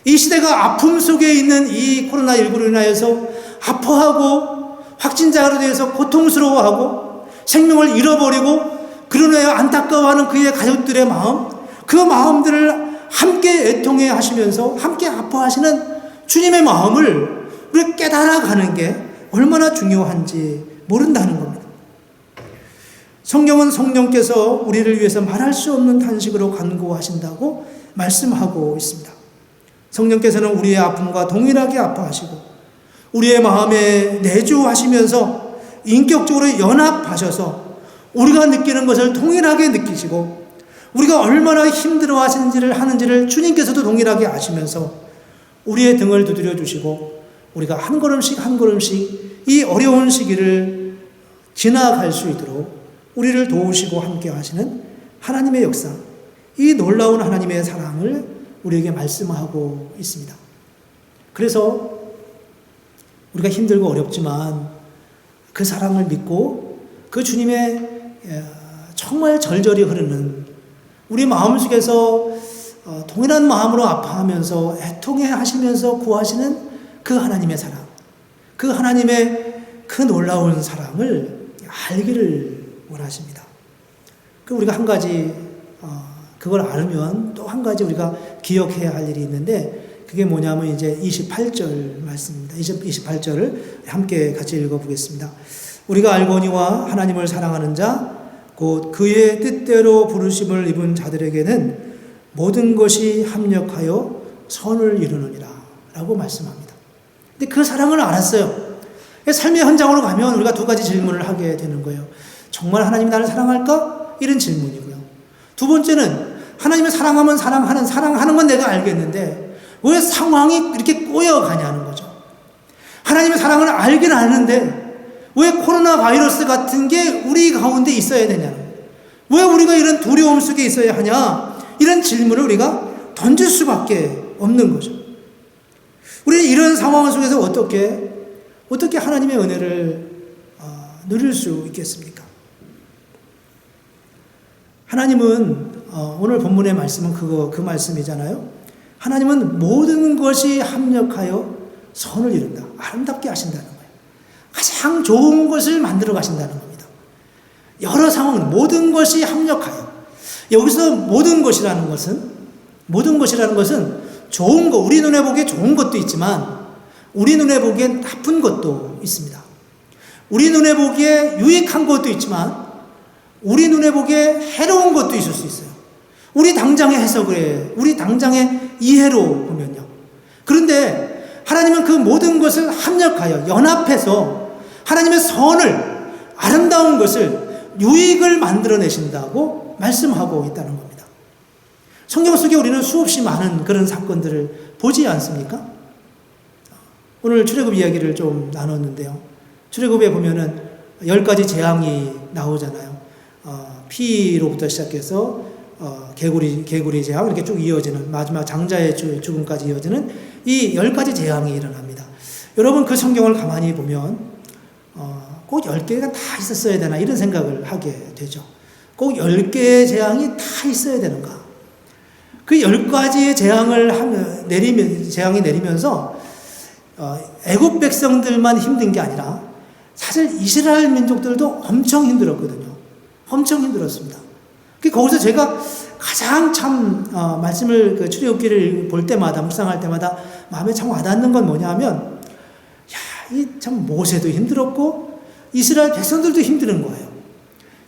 이 시대가 아픔 속에 있는 이 코로나19로 인하여서 아파하고 확진자로 대해서 고통스러워하고 생명을 잃어버리고 그로 인하여 안타까워하는 그의 가족들의 마음, 그 마음들을 함께 애통해 하시면서 함께 아파하시는 주님의 마음을 우리가 깨달아가는 게 얼마나 중요한지 모른다는 겁니다. 성경은 성령께서 우리를 위해서 말할 수 없는 탄식으로 간구하신다고 말씀하고 있습니다. 성령께서는 우리의 아픔과 동일하게 아파하시고 우리의 마음에 내주하시면서 인격적으로 연합하셔서 우리가 느끼는 것을 동일하게 느끼시고 우리가 얼마나 힘들어 하는지를 주님께서도 동일하게 아시면서 우리의 등을 두드려 주시고 우리가 한 걸음씩 한 걸음씩 이 어려운 시기를 지나갈 수 있도록 우리를 도우시고 함께 하시는 하나님의 역사, 이 놀라운 하나님의 사랑을 우리에게 말씀하고 있습니다. 그래서 우리가 힘들고 어렵지만 그 사랑을 믿고 그 주님의 정말 절절히 흐르는 우리 마음속에서 동일한 마음으로 아파하면서 애통해 하시면서 구하시는 그 하나님의 사랑, 그 하나님의 그 놀라운 사랑을 알기를 원하십니다. 우리가 한 가지 그걸 알으면 또 한 가지 우리가 기억해야 할 일이 있는데 그게 뭐냐면 이제 28절 말씀입니다. 28절을 함께 같이 읽어보겠습니다. 우리가 알거니와 하나님을 사랑하는 자 곧 그의 뜻대로 부르심을 입은 자들에게는 모든 것이 합력하여 선을 이루느니라 라고 말씀합니다. 근데 그 사랑을 알았어요. 삶의 현장으로 가면 우리가 두 가지 질문을 하게 되는 거예요. 정말 하나님이 나를 사랑할까? 이런 질문이고요. 두 번째는 하나님을 사랑하는 건 내가 알겠는데 왜 상황이 이렇게 꼬여가냐는 거죠. 하나님의 사랑을 알긴 아는데 왜 코로나 바이러스 같은 게 우리 가운데 있어야 되냐는 거예요. 왜 우리가 이런 두려움 속에 있어야 하냐? 이런 질문을 우리가 던질 수밖에 없는 거죠. 우리는 이런 상황 속에서 어떻게 하나님의 은혜를 누릴 수 있겠습니까? 하나님은 오늘 본문의 말씀은 그 말씀이잖아요. 하나님은 모든 것이 합력하여 선을 이룬다. 아름답게 하신다는 거예요. 가장 좋은 것을 만들어 가신다는 겁니다. 여러 상황, 모든 것이 합력하여. 여기서 모든 것이라는 것은 좋은 것, 우리 눈에 보기에 좋은 것도 있지만 우리 눈에 보기엔 나쁜 것도 있습니다. 우리 눈에 보기에 유익한 것도 있지만 우리 눈에 보기에 해로운 것도 있을 수 있어요. 우리 당장의 해석에, 우리 당장의 이해로 보면요. 그런데 하나님은 그 모든 것을 합력하여 연합해서 하나님의 선을, 아름다운 것을, 유익을 만들어내신다고 말씀하고 있다는 겁니다. 성경 속에 우리는 수없이 많은 그런 사건들을 보지 않습니까? 오늘 출애굽 이야기를 좀 나눴는데요. 출애굽에 보면은 10가지 재앙이 나오잖아요. 피로부터 시작해서 개구리 재앙 이렇게 쭉 이어지는 마지막 장자의 죽음까지 이어지는 이 10가지 재앙이 일어납니다. 여러분 그 성경을 가만히 보면 꼭 10개가 다 있었어야 되나 이런 생각을 하게 되죠. 꼭 10개의 재앙이 다 있어야 되는가? 그 10가지의 재앙이 내리면서 애굽 백성들만 힘든 게 아니라 사실 이스라엘 민족들도 엄청 힘들었거든요. 엄청 힘들었습니다. 거기서 제가 가장 참 말씀을 출애굽기를 볼 때마다 묵상할 때마다 마음에 참 와닿는 건 뭐냐면 이 참 모세도 힘들었고 이스라엘 백성들도 힘드는 거예요.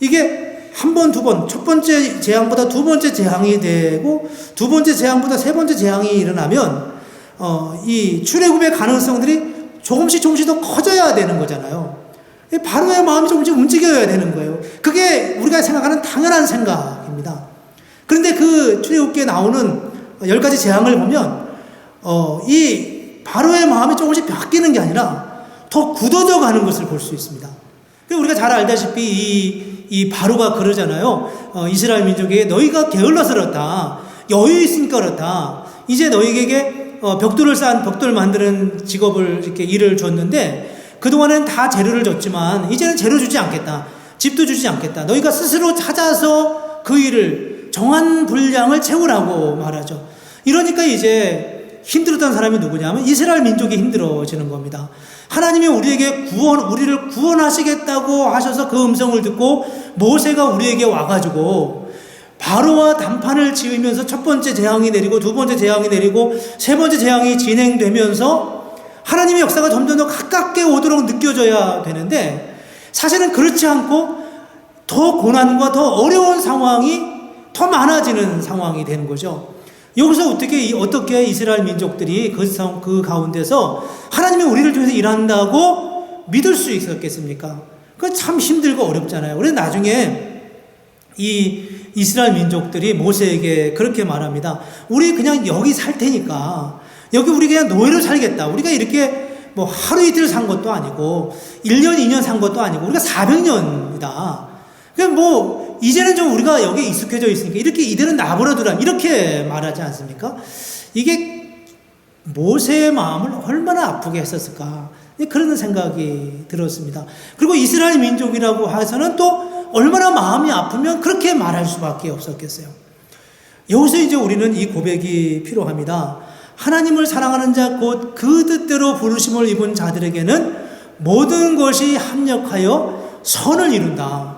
이게 한 번, 두 번, 첫 번째 재앙보다 두 번째 재앙이 되고 두 번째 재앙보다 세 번째 재앙이 일어나면 이 출애굽의 가능성들이 조금씩 더 커져야 되는 거잖아요. 바로의 마음이 조금씩 움직여야 되는 거예요. 그게 우리가 생각하는 당연한 생각입니다. 그런데 그 출애굽기에 나오는 10가지 재앙을 보면 이 바로의 마음이 조금씩 바뀌는 게 아니라 더 굳어져 가는 것을 볼 수 있습니다. 우리가 잘 알다시피 이 바로가 그러잖아요. 이스라엘 민족에게 너희가 게을러서 그렇다. 여유 있으니까 그렇다. 이제 너희에게 벽돌 만드는 직업을 이렇게 일을 줬는데 그동안은 다 재료를 줬지만 이제는 재료 주지 않겠다. 집도 주지 않겠다. 너희가 스스로 찾아서 그 일을 정한 분량을 채우라고 말하죠. 이러니까 이제 힘들었던 사람이 누구냐면 이스라엘 민족이 힘들어지는 겁니다. 하나님이 우리를 구원하시겠다고 하셔서 그 음성을 듣고 모세가 우리에게 와가지고 바로와 담판을 지으면서 첫 번째 재앙이 내리고 두 번째 재앙이 내리고 세 번째 재앙이 진행되면서 하나님의 역사가 점점 더 가깝게 오도록 느껴져야 되는데 사실은 그렇지 않고 더 고난과 더 어려운 상황이 더 많아지는 상황이 되는 거죠. 여기서 어떻게 이스라엘 민족들이 그 가운데서 하나님이 우리를 통해서 일한다고 믿을 수 있었겠습니까? 그건 참 힘들고 어렵잖아요. 그래서 나중에 이 이스라엘 민족들이 모세에게 그렇게 말합니다. 우리 그냥 여기 살 테니까 여기 우리 그냥 노예로 살겠다. 우리가 이렇게 뭐 하루 이틀 산 것도 아니고 1년 2년 산 것도 아니고 우리가 400년이다. 그러니까 이제는 좀 우리가 여기에 익숙해져 있으니까 이렇게 이들은 나버려두라 이렇게 말하지 않습니까? 이게 모세의 마음을 얼마나 아프게 했었을까 그런 생각이 들었습니다. 그리고 이스라엘 민족이라고 해서는 또 얼마나 마음이 아프면 그렇게 말할 수밖에 없었겠어요. 여기서 이제 우리는 이 고백이 필요합니다. 하나님을 사랑하는 자 곧 그 뜻대로 부르심을 입은 자들에게는 모든 것이 합력하여 선을 이룬다.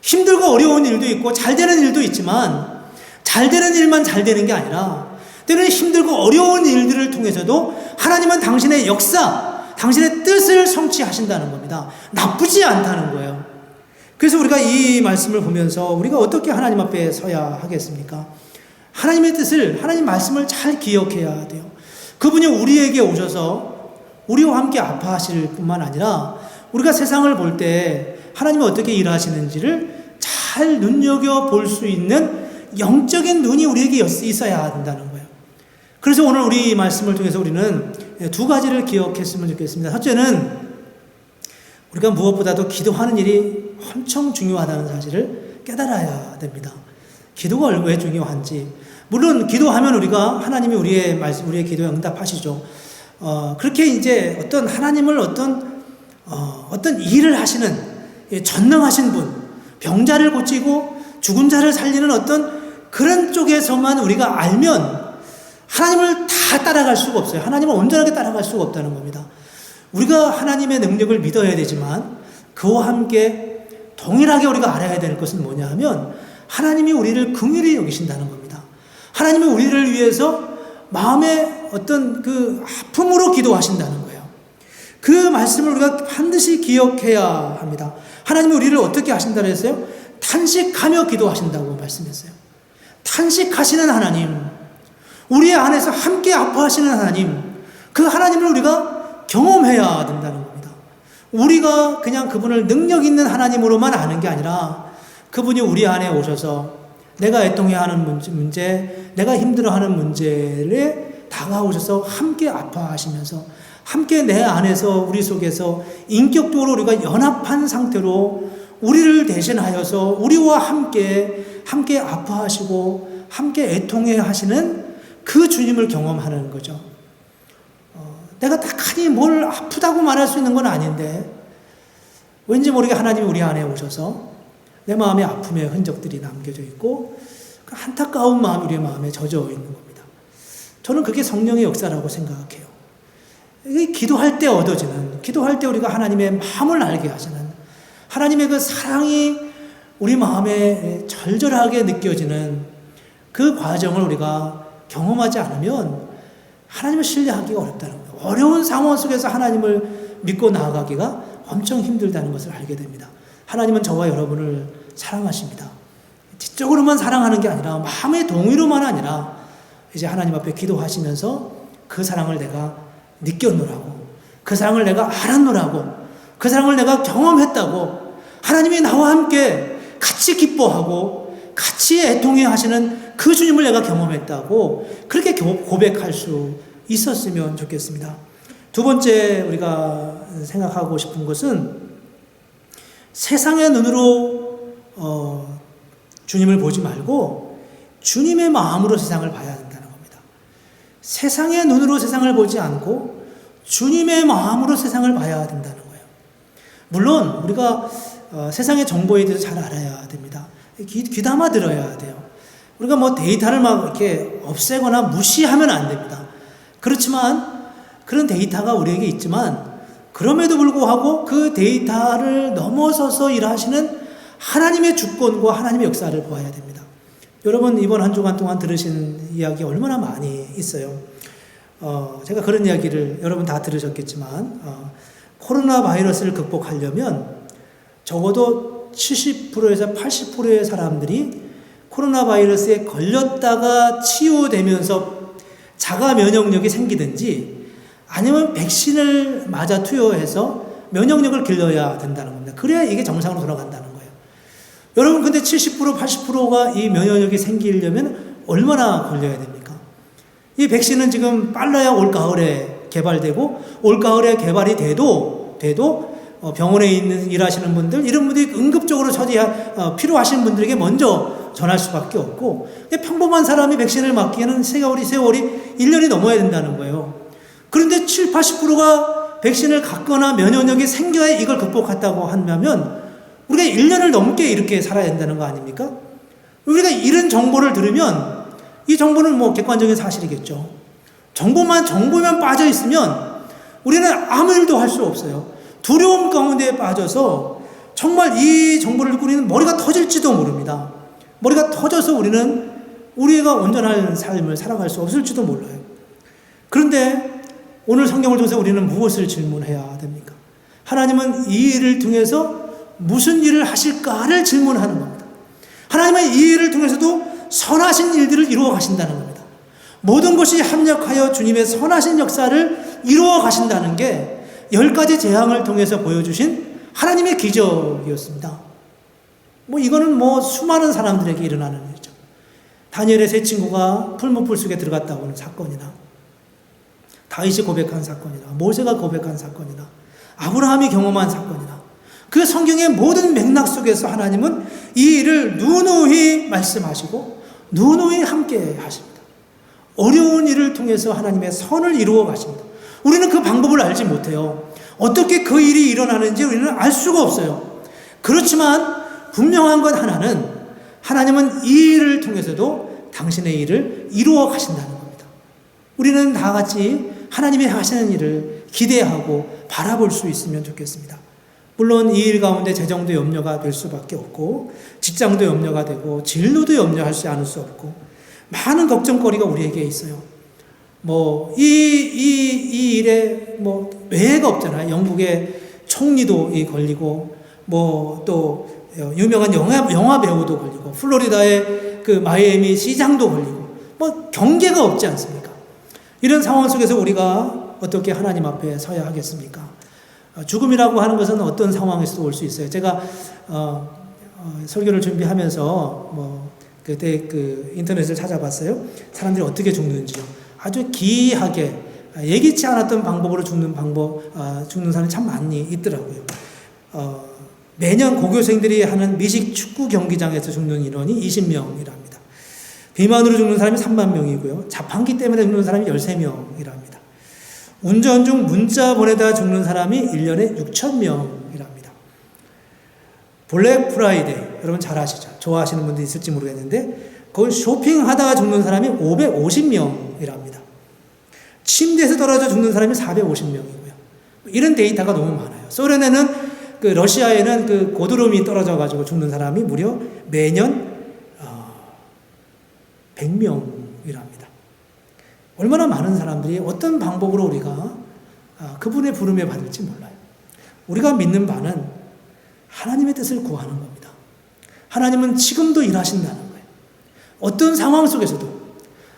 힘들고 어려운 일도 있고 잘 되는 일도 있지만 잘 되는 일만 잘 되는 게 아니라 때로는 힘들고 어려운 일들을 통해서도 하나님은 당신의 역사, 당신의 뜻을 성취하신다는 겁니다. 나쁘지 않다는 거예요. 그래서 우리가 이 말씀을 보면서 우리가 어떻게 하나님 앞에 서야 하겠습니까? 하나님의 뜻을, 하나님 말씀을 잘 기억해야 돼요. 그분이 우리에게 오셔서 우리와 함께 아파하실 뿐만 아니라 우리가 세상을 볼 때 하나님이 어떻게 일하시는지를 잘 눈여겨볼 수 있는 영적인 눈이 우리에게 있어야 된다는 거예요. 그래서 오늘 우리 말씀을 통해서 우리는 두 가지를 기억했으면 좋겠습니다. 첫째는 우리가 무엇보다도 기도하는 일이 엄청 중요하다는 사실을 깨달아야 됩니다. 기도가 왜 중요한지. 물론 기도하면 하나님이 우리의 기도에 응답하시죠. 그렇게 이제 하나님을 어떤 일을 하시는 전능하신 분, 병자를 고치고 죽은 자를 살리는 그런 쪽에서만 우리가 알면 하나님을 다 따라갈 수가 없어요. 하나님을 온전하게 따라갈 수가 없다는 겁니다. 우리가 하나님의 능력을 믿어야 되지만 그와 함께 동일하게 우리가 알아야 될 것은 뭐냐 하면 하나님이 우리를 긍휼히 여기신다는 겁니다. 하나님이 우리를 위해서 마음의 그 아픔으로 기도하신다는 거예요. 그 말씀을 우리가 반드시 기억해야 합니다. 하나님이 우리를 어떻게 하신다고 했어요? 탄식하며 기도하신다고 말씀했어요. 탄식하시는 하나님, 우리 안에서 함께 아파하시는 하나님, 그 하나님을 우리가 경험해야 된다는 겁니다. 우리가 그냥 그분을 능력 있는 하나님으로만 아는 게 아니라 그분이 우리 안에 오셔서 내가 애통해하는 문제, 내가 힘들어하는 문제에 다가오셔서 함께 아파하시면서 함께 내 안에서 우리 속에서 인격적으로 우리가 연합한 상태로 우리를 대신하여서 우리와 함께 아파하시고 함께 애통해 하시는 그 주님을 경험하는 거죠. 내가 딱하니 뭘 아프다고 말할 수 있는 건 아닌데 왠지 모르게 하나님이 우리 안에 오셔서 내 마음의 아픔의 흔적들이 남겨져 있고 그 안타까운 마음이 우리의 마음에 젖어 있는 겁니다. 저는 그게 성령의 역사라고 생각해요. 이게 기도할 때 얻어지는, 기도할 때 우리가 하나님의 마음을 알게 하시는, 하나님의 그 사랑이 우리 마음에 절절하게 느껴지는 그 과정을 우리가 경험하지 않으면 하나님을 신뢰하기가 어렵다는 거예요. 어려운 상황 속에서 하나님을 믿고 나아가기가 엄청 힘들다는 것을 알게 됩니다. 하나님은 저와 여러분을 사랑하십니다. 지적으로만 사랑하는 게 아니라 마음의 동의로만 아니라 이제 하나님 앞에 기도하시면서 그 사랑을 내가 느꼈노라고, 그 사랑을 내가 알았노라고, 그 사랑을 내가 경험했다고, 하나님이 나와 함께 같이 기뻐하고 같이 애통해 하시는 그 주님을 내가 경험했다고 그렇게 고백할 수 있었으면 좋겠습니다. 두 번째 우리가 생각하고 싶은 것은 세상의 눈으로 주님을 보지 말고 주님의 마음으로 세상을 봐야 된다는 겁니다. 세상의 눈으로 세상을 보지 않고 주님의 마음으로 세상을 봐야 된다는 거예요. 물론 우리가 세상의 정보에 대해서 잘 알아야 됩니다. 귀담아 들어야 돼요. 우리가 뭐 데이터를 막 이렇게 없애거나 무시하면 안 됩니다. 그렇지만 그런 데이터가 우리에게 있지만 그럼에도 불구하고 그 데이터를 넘어서서 일하시는 하나님의 주권과 하나님의 역사를 보아야 됩니다. 여러분 이번 한 주간 동안 들으신 이야기 얼마나 많이 있어요. 제가 그런 이야기를 여러분 다 들으셨겠지만 코로나 바이러스를 극복하려면 적어도 70%에서 80%의 사람들이 코로나 바이러스에 걸렸다가 치유되면서 자가 면역력이 생기든지 아니면 백신을 맞아 투여해서 면역력을 길러야 된다는 겁니다. 그래야 이게 정상으로 돌아간다는 거예요. 여러분 근데 70% 80%가 이 면역력이 생기려면 얼마나 걸려야 됩니까? 이 백신은 지금 빨라야 올가을에 개발되고 올가을에 개발이 돼도 병원에 일하시는 분들 이런 분들이 응급적으로 필요하신 분들에게 먼저 전할 수밖에 없고 평범한 사람이 백신을 맞기에는 세월이 1년이 넘어야 된다는 거예요. 그런데 7, 80%가 백신을 갖거나 면역력이 생겨야 이걸 극복했다고 한다면 우리가 1년을 넘게 이렇게 살아야 된다는 거 아닙니까? 우리가 이런 정보를 들으면 이 정보는 뭐 객관적인 사실이겠죠. 정보만 빠져 있으면 우리는 아무 일도 할 수 없어요. 두려움 가운데 빠져서 정말 이 정보를 듣고 우리는 머리가 터질지도 모릅니다. 머리가 터져서 우리가 온전한 삶을 살아갈 수 없을지도 몰라요. 그런데 오늘 성경을 통해서 우리는 무엇을 질문해야 됩니까? 하나님은 이 일을 통해서 무슨 일을 하실까를 질문하는 겁니다. 하나님은 이 일을 통해서도 선하신 일들을 이루어 가신다는 겁니다. 모든 것이 합력하여 주님의 선하신 역사를 이루어 가신다는 게 10가지 재앙을 통해서 보여주신 하나님의 기적이었습니다. 이거는 수많은 사람들에게 일어나는 일이죠. 다니엘의 세 친구가 풀무불 속에 들어갔다 오는 사건이나 다윗이 고백한 사건이나 모세가 고백한 사건이나 아브라함이 경험한 사건이나 그 성경의 모든 맥락 속에서 하나님은 이 일을 누누이 말씀하시고 누누이 함께 하십니다. 어려운 일을 통해서 하나님의 선을 이루어 가십니다. 우리는 그 방법을 알지 못해요. 어떻게 그 일이 일어나는지 우리는 알 수가 없어요. 그렇지만 분명한 것 하나는 하나님은 이 일을 통해서도 당신의 일을 이루어 가신다는 겁니다. 우리는 다 같이 하나님이 하시는 일을 기대하고 바라볼 수 있으면 좋겠습니다. 물론 이 일 가운데 재정도 염려가 될 수밖에 없고 직장도 염려가 되고 진로도 염려하지 않을 수 없고 많은 걱정거리가 우리에게 있어요. 이 일에 외가 없잖아요. 영국의 총리도 걸리고 또 유명한 영화 배우도 걸리고 플로리다의 그 마이애미 시장도 걸리고 경계가 없지 않습니까? 이런 상황 속에서 우리가 어떻게 하나님 앞에 서야 하겠습니까? 죽음이라고 하는 것은 어떤 상황에서도 올 수 있어요. 제가 설교를 준비하면서 그때 인터넷을 찾아봤어요. 사람들이 어떻게 죽는지요. 아주 기이하게 예기치 않았던 방법으로 죽는 사람이 참 많이 있더라고요. 매년 고교생들이 하는 미식 축구 경기장에서 죽는 인원이 20명이랍니다. 비만으로 죽는 사람이 3만 명이고요. 자판기 때문에 죽는 사람이 13명이랍니다. 운전 중 문자 보내다 죽는 사람이 1년에 6,000명이랍니다. 블랙 프라이데이, 여러분 잘 아시죠? 좋아하시는 분도 있을지 모르겠는데 그건 쇼핑하다가 죽는 사람이 550명이랍니다. 침대에서 떨어져 죽는 사람이 450명이고요. 이런 데이터가 너무 많아요. 소련에는 그 러시아에는 그 고드름이 떨어져 가지고 죽는 사람이 무려 매년 100명이랍니다. 얼마나 많은 사람들이 어떤 방법으로 우리가 그분의 부름에 받을지 몰라요. 우리가 믿는 바는 하나님의 뜻을 구하는 겁니다. 하나님은 지금도 일하신다는 거예요. 어떤 상황 속에서도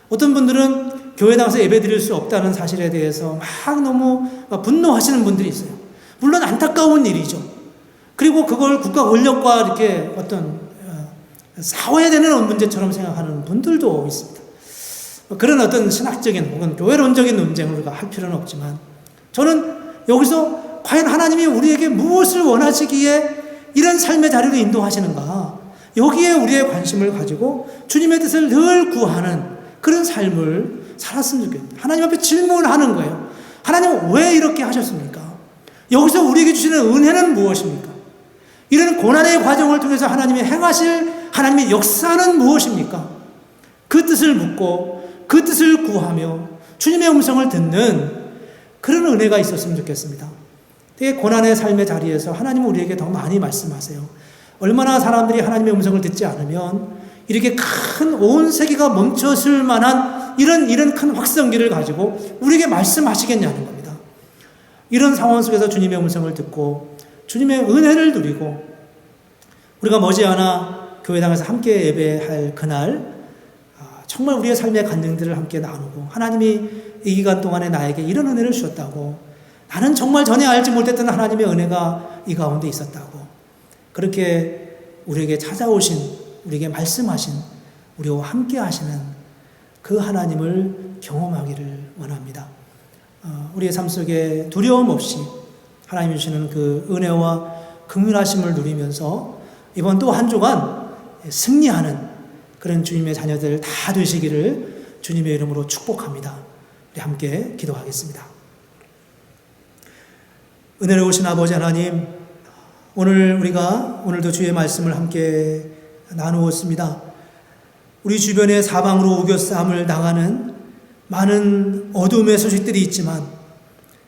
어떤 분들은 교회 나가서 예배 드릴 수 없다는 사실에 대해서 막 너무 분노하시는 분들이 있어요. 물론 안타까운 일이죠. 그리고 그걸 국가 권력과 이렇게 어떤 싸워야 되는 문제처럼 생각하는 분들도 있습니다. 그런 어떤 신학적인 혹은 교회론적인 논쟁을 우리가 할 필요는 없지만 저는 여기서 과연 하나님이 우리에게 무엇을 원하시기에 이런 삶의 자리로 인도하시는가, 여기에 우리의 관심을 가지고 주님의 뜻을 늘 구하는 그런 삶을 살았으면 좋겠습니다. 하나님 앞에 질문하는 거예요. 하나님 왜 이렇게 하셨습니까? 여기서 우리에게 주시는 은혜는 무엇입니까? 이런 고난의 과정을 통해서 하나님이 행하실 하나님의 역사는 무엇입니까? 그 뜻을 묻고 그 뜻을 구하며 주님의 음성을 듣는 그런 은혜가 있었으면 좋겠습니다. 되게 고난의 삶의 자리에서 하나님은 우리에게 더 많이 말씀하세요. 얼마나 사람들이 하나님의 음성을 듣지 않으면 이렇게 큰 온 세계가 멈춰설 만한 이런 큰 확성기를 가지고 우리에게 말씀하시겠냐는 겁니다. 이런 상황 속에서 주님의 음성을 듣고 주님의 은혜를 누리고 우리가 머지않아 교회당에서 함께 예배할 그날 정말 우리의 삶의 간증들을 함께 나누고 하나님이 이 기간 동안에 나에게 이런 은혜를 주셨다고, 나는 정말 전에 알지 못했던 하나님의 은혜가 이 가운데 있었다고, 그렇게 우리에게 찾아오신, 우리에게 말씀하신, 우리와 함께 하시는 그 하나님을 경험하기를 원합니다. 우리의 삶 속에 두려움 없이 하나님이 주시는 그 은혜와 긍휼하심을 누리면서 이번 또 한 주간 승리하는 그런 주님의 자녀들 다 되시기를 주님의 이름으로 축복합니다. 우리 함께 기도하겠습니다. 은혜로우신 아버지 하나님, 오늘도 주의 말씀을 함께 나누었습니다. 우리 주변에 사방으로 우겨싸움을 당하는 많은 어둠의 소식들이 있지만,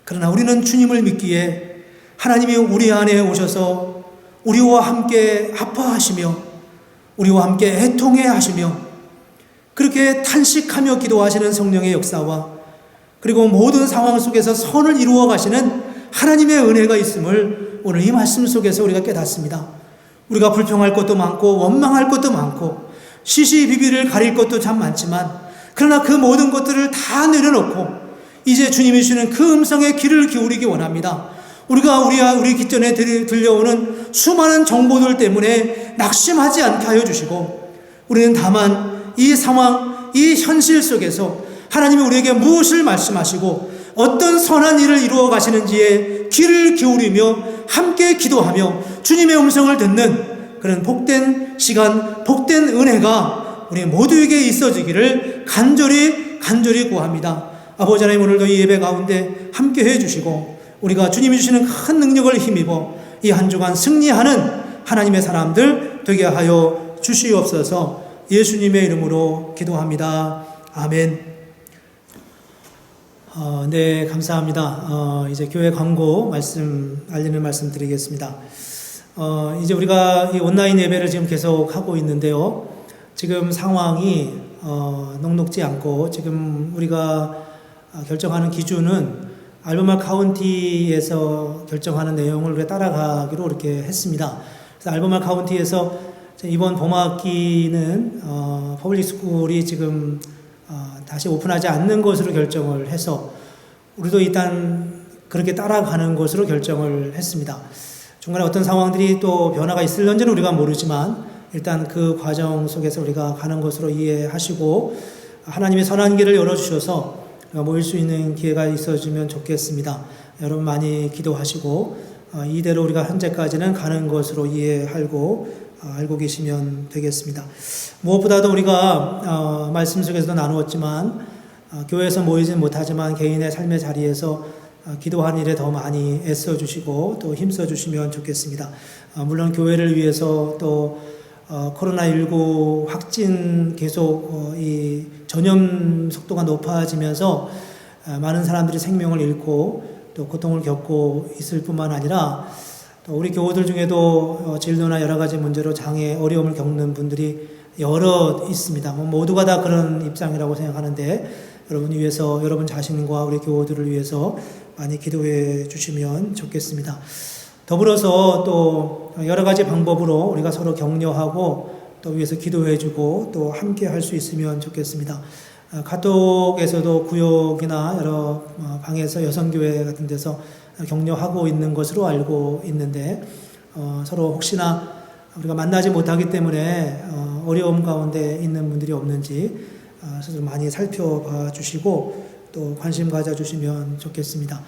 그러나 우리는 주님을 믿기에 하나님이 우리 안에 오셔서 우리와 함께 아파하시며 우리와 함께 애통해 하시며 그렇게 탄식하며 기도하시는 성령의 역사와 그리고 모든 상황 속에서 선을 이루어 가시는 하나님의 은혜가 있음을 오늘 이 말씀 속에서 우리가 깨닫습니다. 우리가 불평할 것도 많고 원망할 것도 많고 시시비비를 가릴 것도 참 많지만, 그러나 그 모든 것들을 다 내려놓고 이제 주님이 주시는 그 음성에 귀를 기울이기 원합니다. 우리가 우리 기전에 들려오는 수많은 정보들 때문에 낙심하지 않게 하여 주시고, 우리는 다만 이 상황, 이 현실 속에서 하나님이 우리에게 무엇을 말씀하시고 어떤 선한 일을 이루어 가시는지에 귀를 기울이며 함께 기도하며 주님의 음성을 듣는 그런 복된 시간, 복된 은혜가 우리 모두에게 있어지기를 간절히 구합니다. 아버지 하나님, 오늘도 이 예배 가운데 함께 해주시고 우리가 주님이 주시는 큰 능력을 힘입어 이 한 주간 승리하는 하나님의 사람들 되게 하여 주시옵소서. 예수님의 이름으로 기도합니다. 아멘. 네, 감사합니다. 이제 교회 광고 알리는 말씀 드리겠습니다. 이제 우리가 이 온라인 예배를 지금 계속 하고 있는데요. 지금 상황이 녹록지 않고 지금 우리가 결정하는 기준은 알버말 카운티에서 결정하는 내용을 우리가 따라가기로 이렇게 했습니다. 그래서 알버말 카운티에서 이번 봄학기는 퍼블릭 스쿨이 지금 다시 오픈하지 않는 것으로 결정을 해서 우리도 일단 그렇게 따라가는 것으로 결정을 했습니다. 중간에 어떤 상황들이 또 변화가 있을런지는 우리가 모르지만 일단 그 과정 속에서 우리가 가는 것으로 이해하시고 하나님의 선한 길을 열어주셔서 모일 수 있는 기회가 있어지면 좋겠습니다. 여러분 많이 기도하시고 이대로 우리가 현재까지는 가는 것으로 이해하고 알고 계시면 되겠습니다. 무엇보다도 우리가 말씀 속에서도 나누었지만 교회에서 모이진 못하지만 개인의 삶의 자리에서 기도하는 일에 더 많이 애써주시고 또 힘써주시면 좋겠습니다. 물론 교회를 위해서 또 코로나19 확진 계속 이 전염 속도가 높아지면서 많은 사람들이 생명을 잃고 또 고통을 겪고 있을 뿐만 아니라 또 우리 교우들 중에도 진로나 여러 가지 문제로 장애 어려움을 겪는 분들이 여러 있습니다. 모두가 다 그런 입장이라고 생각하는데 여러분 위해서 여러분 자신과 우리 교우들을 위해서 많이 기도해 주시면 좋겠습니다. 더불어서 또 여러 가지 방법으로 우리가 서로 격려하고 또 위해서 기도해 주고 또 함께 할 수 있으면 좋겠습니다. 카톡에서도 구역이나 여러 방에서 여성교회 같은 데서 격려하고 있는 것으로 알고 있는데 서로 혹시나 우리가 만나지 못하기 때문에 어려움 가운데 있는 분들이 없는지 스스로 많이 살펴봐 주시고 또 관심 가져 주시면 좋겠습니다.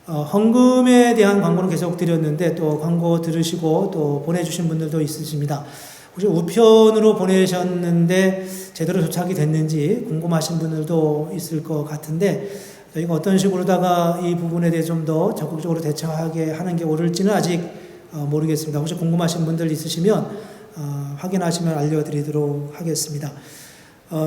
헌금에 대한 광고는 계속 드렸는데 또 광고 들으시고 또 보내주신 분들도 있으십니다. 혹시 우편으로 보내셨는데 제대로 도착이 됐는지 궁금하신 분들도 있을 것 같은데 저희가 어떤 식으로다가 이 부분에 대해 좀 더 적극적으로 대처하게 하는 게 옳을지는 아직 모르겠습니다. 혹시 궁금하신 분들 있으시면 확인하시면 알려드리도록 하겠습니다.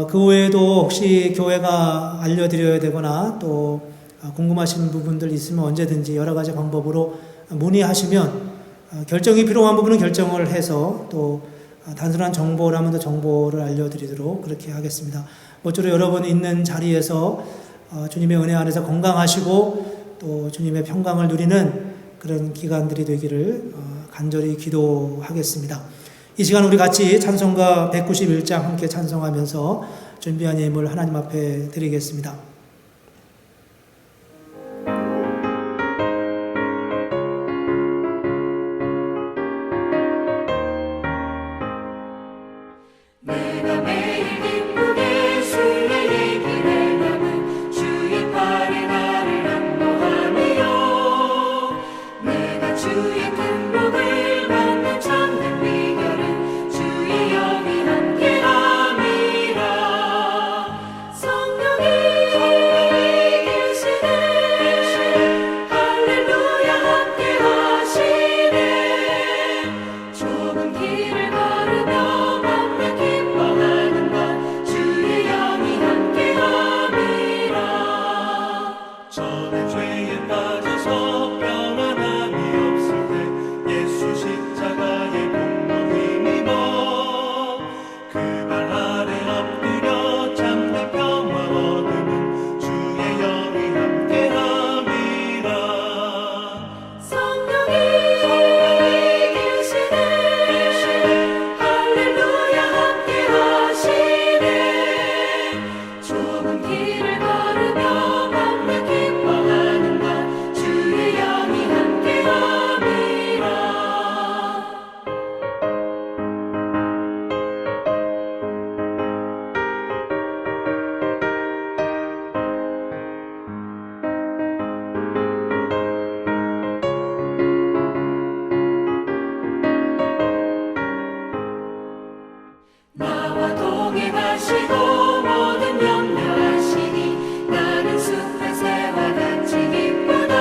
그 외에도 혹시 교회가 알려드려야 되거나 또 궁금하신 부분들 있으면 언제든지 여러 가지 방법으로 문의하시면 결정이 필요한 부분은 결정을 해서 또 단순한 정보라면 더 정보를 알려드리도록 그렇게 하겠습니다. 모쪼록 여러분 있는 자리에서 주님의 은혜 안에서 건강하시고 또 주님의 평강을 누리는 그런 기간들이 되기를 간절히 기도하겠습니다. 이 시간 우리 같이 찬송가 191장 함께 찬송하면서 준비한 예물 하나님 앞에 드리겠습니다. 내가 매일 기쁘게 순례의 길에 남은 주의 팔에 나를 안보하며 내가 주의 큰 복을 받는 참된 비결은 주의 영이 함께함이라. 성령이 계시네 할렐루야 함께하시네. 좁은 길을 걸으며 기뻐하는 것 주의 영이 함께함이라. 저는 죄에 빠져서 평안함이 없을 때 예수 십자가의 공로 힘입어 그 발 아래 엎드려 참된 평화 얻으면 주의 영이 함께함이라. 성령이 계시네 할렐루야 함께하시네. 좁은 길을 걸으며 밤낮 기뻐하는 것 주의 영이 함께함이라. 나와 동행하시고 모든 염려하시니 나는 숲의 새와 같이 기쁘다.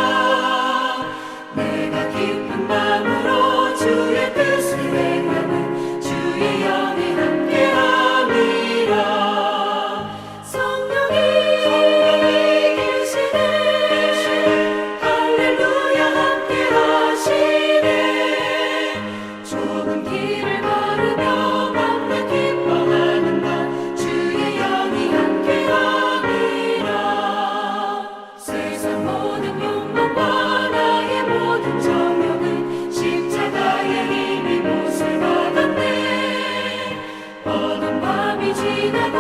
내가 기쁜 마음으로 주의 뜻을 행하면 주의 영이 함께함이라. 성령이 계시네 할렐루야 함께하시네. 좁은 길을 걸으며 밤낮 기뻐하는 것 주의 영이 함께함이라. 세상 모든 욕망과 나의 모든 정욕은 십자가의 힘이 못을 받았네. 어두운 밤이 지나고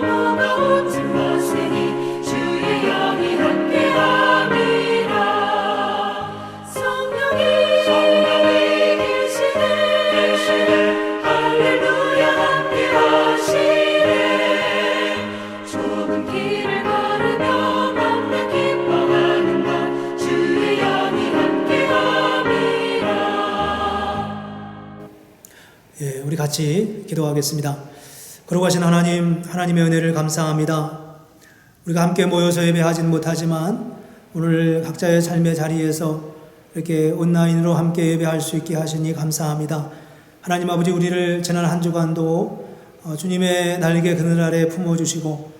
무거운 짐 벗으니 주의 영이 함께함이라. 성령이 계시네 할렐루야 함께하시네. 좁은 길을 걸으며 밤낮 기뻐하는 것 주의 영이 함께함이라. 예, 우리 같이 기도하겠습니다. 거룩하신 하나님, 하나님의 은혜를 감사합니다. 우리가 함께 모여서 예배하진 못하지만 오늘 각자의 삶의 자리에서 이렇게 온라인으로 함께 예배할 수 있게 하시니 감사합니다. 하나님 아버지, 우리를 지난 한 주간도 주님의 날개 그늘 아래 품어주시고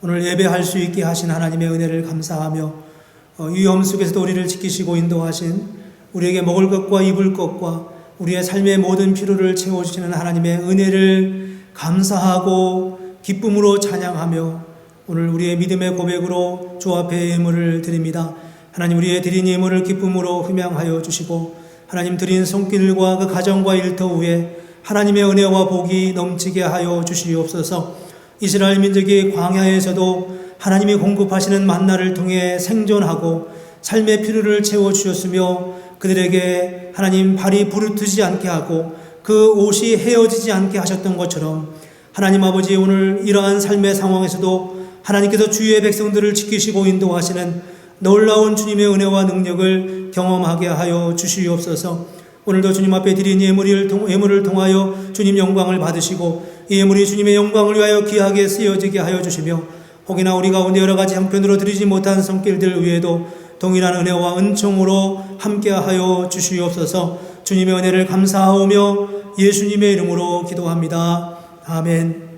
오늘 예배할 수 있게 하신 하나님의 은혜를 감사하며 위험 속에서도 우리를 지키시고 인도하신, 우리에게 먹을 것과 입을 것과 우리의 삶의 모든 필요를 채워주시는 하나님의 은혜를 감사하고 기쁨으로 찬양하며 오늘 우리의 믿음의 고백으로 주 앞에 예물을 드립니다. 하나님, 우리의 드린 예물을 기쁨으로 흠양하여 주시고 하나님 드린 손길과 그 가정과 일터 위에 하나님의 은혜와 복이 넘치게 하여 주시옵소서. 이스라엘 민족이 광야에서도 하나님이 공급하시는 만나를 통해 생존하고 삶의 필요를 채워주셨으며 그들에게 하나님 발이 부르트지 않게 하고 그 옷이 헤어지지 않게 하셨던 것처럼 하나님 아버지, 오늘 이러한 삶의 상황에서도 하나님께서 주의 백성들을 지키시고 인도하시는 놀라운 주님의 은혜와 능력을 경험하게 하여 주시옵소서. 오늘도 주님 앞에 드린 예물을 통하여 주님 영광을 받으시고 이 예물이 주님의 영광을 위하여 귀하게 쓰여지게 하여 주시며 혹이나 우리 가운데 여러 가지 형편으로 드리지 못한 손길들 위에도 동일한 은혜와 은총으로 함께하여 주시옵소서. 주님의 은혜를 감사하오며 예수님의 이름으로 기도합니다. 아멘.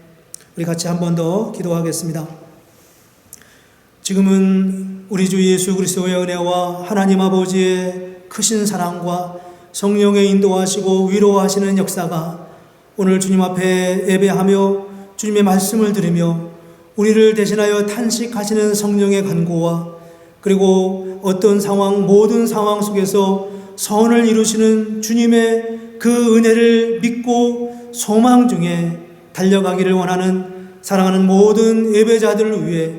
우리 같이 한 번 더 기도하겠습니다. 지금은 우리 주 예수 그리스도의 은혜와 하나님 아버지의 크신 사랑과 성령의 인도하시고 위로하시는 역사가 오늘 주님 앞에 예배하며 주님의 말씀을 들으며 우리를 대신하여 탄식하시는 성령의 간구와 그리고 어떤 상황, 모든 상황 속에서 선을 이루시는 주님의 그 은혜를 믿고 소망 중에 달려가기를 원하는 사랑하는 모든 예배자들을 위해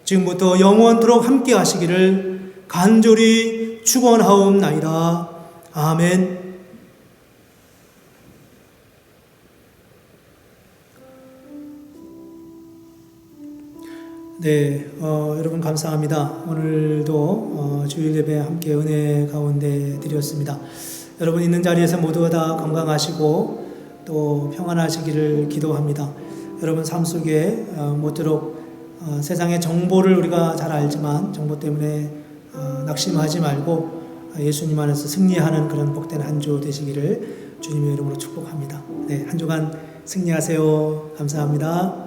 지금부터 영원토록 함께 하시기를 간절히 축원하옵나이다. 아멘. 네, 여러분 감사합니다. 오늘도 주일 예배 함께 은혜 가운데 드렸습니다. 여러분 있는 자리에서 모두 다 건강하시고 또 평안하시기를 기도합니다. 여러분 삶 속에 모쪼록 세상의 정보를 우리가 잘 알지만 정보 때문에 낙심하지 말고 예수님 안에서 승리하는 그런 복된 한 주 되시기를 주님의 이름으로 축복합니다. 네, 한 주간 승리하세요. 감사합니다.